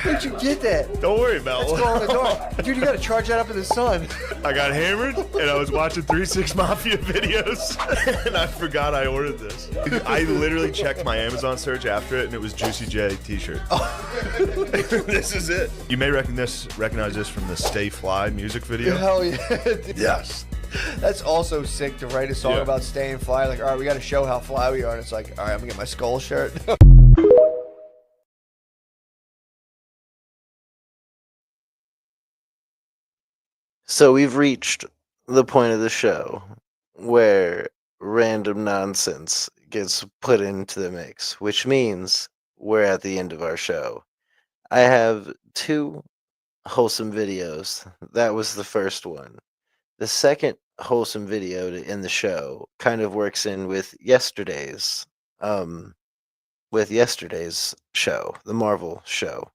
Where'd you get that? Don't worry about That's glow in the dark. Dude, you gotta charge that up in the sun. I got hammered, and I was watching 3 6 Mafia videos, and I forgot I ordered this. I literally checked my Amazon search after it, and it was Juicy J t-shirt. This is it. You may recognize this from the Stay Fly music video. Hell yeah, dude. Yes. That's also sick to write a song about staying fly. Like, all right, we got to show how fly we are. And it's like, all right, I'm going to get my skull shirt. So we've reached the point of the show where random nonsense gets put into the mix, which means we're at the end of our show. I have 2 wholesome videos. That was the first one. The second wholesome video to end the show kind of works in with yesterday's show, the Marvel show.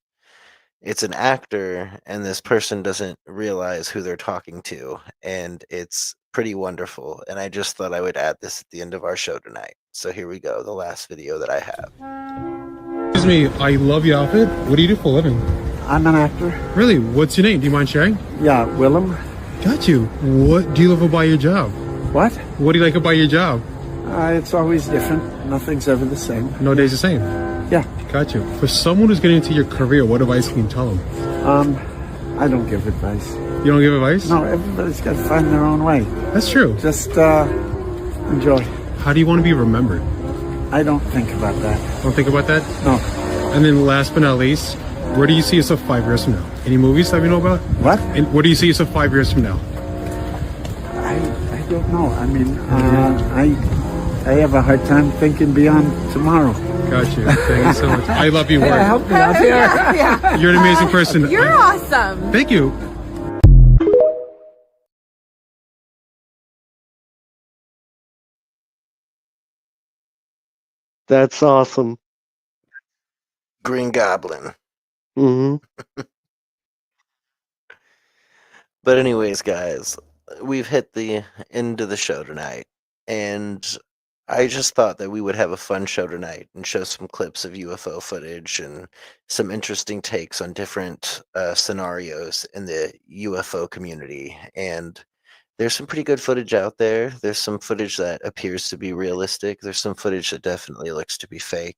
It's an actor, and this person doesn't realize who they're talking to, and it's pretty wonderful. And I just thought I would add this at the end of our show tonight. So here we go, the last video that I have. Excuse me, I love your outfit. What do you do for a living? I'm an actor. Really? What's your name? Do you mind sharing? Yeah, Willem. Got you. What do you love about your job? What? What do you like about your job? It's always different. Nothing's ever the same. No day's the same. Yeah. Got you. For someone who's getting into your career, what advice can you tell them? I don't give advice. You don't give advice? No, everybody's got to find their own way. That's true. Just enjoy. How do you want to be remembered? I don't think about that. Don't think about that? No. And then last but not least, where do you see yourself 5 years from now? Any movies that we know about? What? And where do you see yourself 5 years from now? I don't know. I mean, I have a hard time thinking beyond tomorrow. Got you. Thank you so much. I love your work. Yeah, help me out here. Yeah. You're an amazing person. You're awesome. Thank you. That's awesome. Green Goblin. Mm-hmm. But anyways, guys, we've hit the end of the show tonight, and I just thought that we would have a fun show tonight and show some clips of UFO footage and some interesting takes on different scenarios in the UFO community. And there's some pretty good footage out there. There's some footage that appears to be realistic. There's some footage that definitely looks to be fake.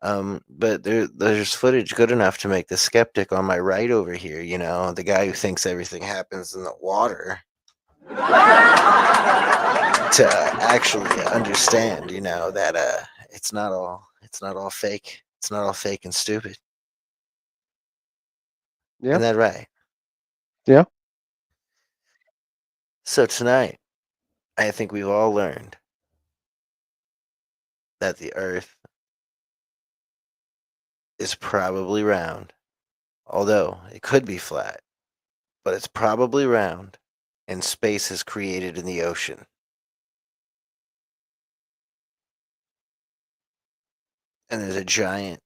But there's footage good enough to make the skeptic on my right over here, you know, the guy who thinks everything happens in the water, to actually understand, you know, that it's not all fake. It's not all fake and stupid. Yeah. Isn't that right? Yeah. So tonight, I think we've all learned that the Earth is probably round, although it could be flat, but it's probably round, and space is created in the ocean. And there's a giant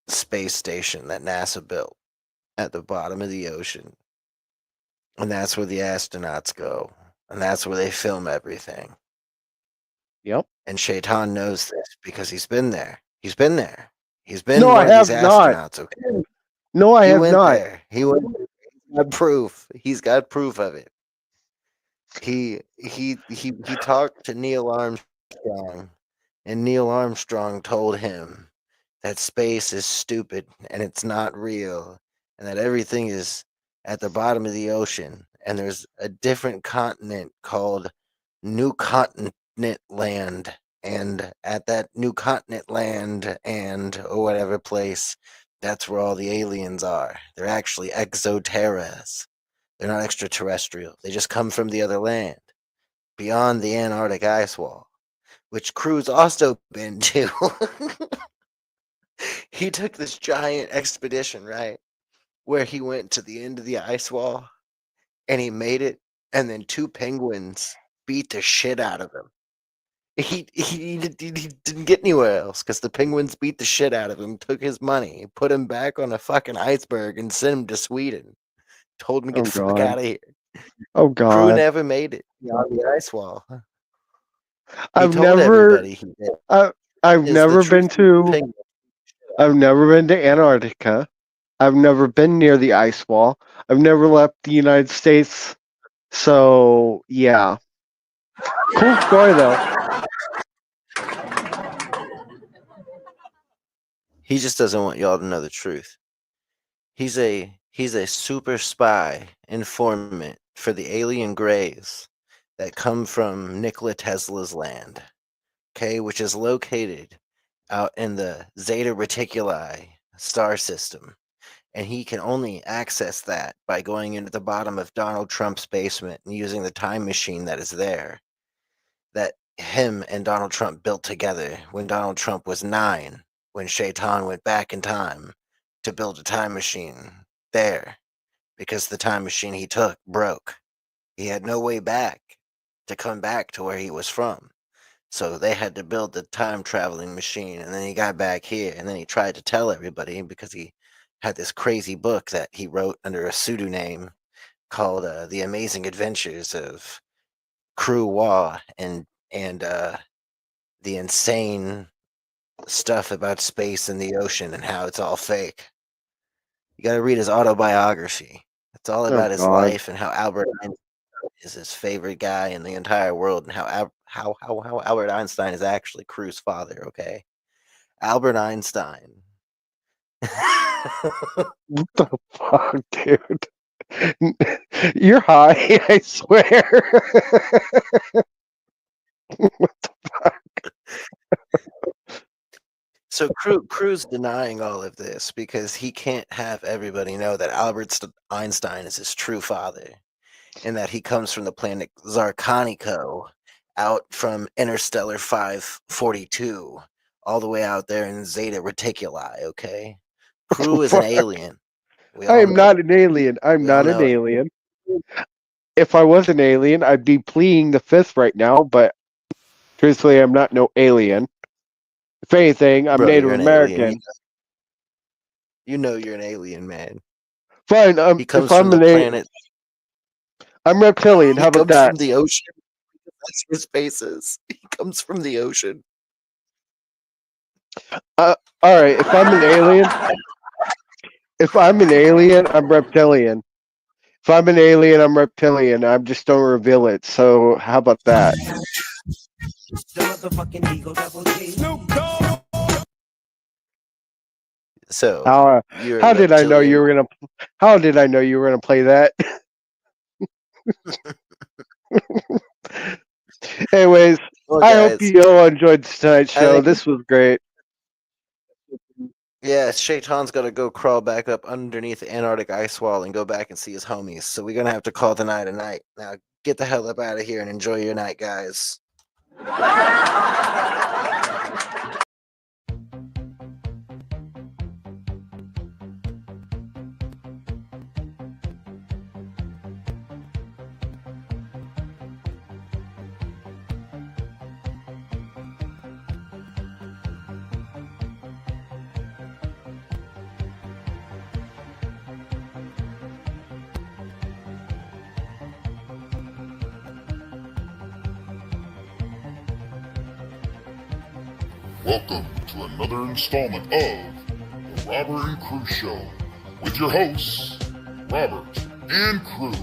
space station that NASA built at the bottom of the ocean. And that's where the astronauts go. And that's where they film everything. Yep. And Shaitan knows this because he's been there. He's been there. He's been No, one I of these have not. astronauts. Okay? No, I He have went not. there. He went. He's got proof. He's got proof of it. He talked to Neil Armstrong, and Neil Armstrong told him that space is stupid and it's not real, and that everything is at the bottom of the ocean, and there's a different continent called New Continent Land, and at that New Continent Land or whatever place, that's where all the aliens are. They're actually exoterras. They're not extraterrestrial. They just come from the other land, beyond the Antarctic ice wall, which Crew's also been to. He took this giant expedition, right, where he went to the end of the ice wall, and he made it, and then 2 penguins beat the shit out of him. He didn't get anywhere else because the penguins beat the shit out of him, took his money, put him back on a fucking iceberg, and sent him to Sweden. Told him to get the fuck out of here. Oh Crew God. never made it beyond the ice wall. I've told never. everybody he did. I've It's the never been truth. to. Penguin. I've never been to Antarctica. I've never been near the ice wall. I've never left the United States. So yeah. Cool story though. He just doesn't want y'all to know the truth. He's a super spy informant for the alien greys that come from Nikola Tesla's land, okay, which is located out in the Zeta Reticuli star system. And he can only access that by going into the bottom of Donald Trump's basement and using the time machine that is there, that him and Donald Trump built together when Donald Trump was 9, when Shaitan went back in time to build a time machine there, because the time machine he took broke. He had no way back to come back to where he was from. So they had to build the time traveling machine, and then he got back here, and then he tried to tell everybody because he had this crazy book that he wrote under a pseudonym called The Amazing Adventures of Crew Wah and the Insane stuff about space and the ocean and how it's all fake. You got to read his autobiography. It's all about his God. life and how Albert Einstein is his favorite guy in the entire world, and how Albert Einstein is actually Crew's father. Okay, Albert Einstein. What the fuck, dude? You're high, I swear. What the fuck? So Crew's denying all of this because he can't have everybody know that Albert Einstein is his true father, and that he comes from the planet Zarkonico, out from Interstellar 542, all the way out there in Zeta Reticuli. Okay, Crew is an Fuck. alien. We I all am know not it. an alien. I'm We all not an know it. alien. If I was an alien, I'd be pleading the fifth right now, but truthfully, I'm not no alien. If anything, I'm Bro, Native you're an alien. American. You know you're an alien, man. Fine, He if comes I'm from the an alien, planet. I'm reptilian. He How about comes that? from the ocean. That's where space is. He comes from the ocean. All right, if I'm an alien, I'm reptilian. If I'm an alien, I'm reptilian. I just don't reveal it. So how about that? So you're a How did I know you reptilian. were gonna? How did I know you were gonna play that? Anyways, Well, I hope guys, you all enjoyed tonight's I show. think This was great. yeah, Shaitan's got to go crawl back up underneath the Antarctic ice wall and go back and see his homies. So we're gonna have to call tonight a night. Now get the hell up out of here and enjoy your night, guys. Welcome to another installment of the Robert and Crew Show with your hosts, Robert and Crew.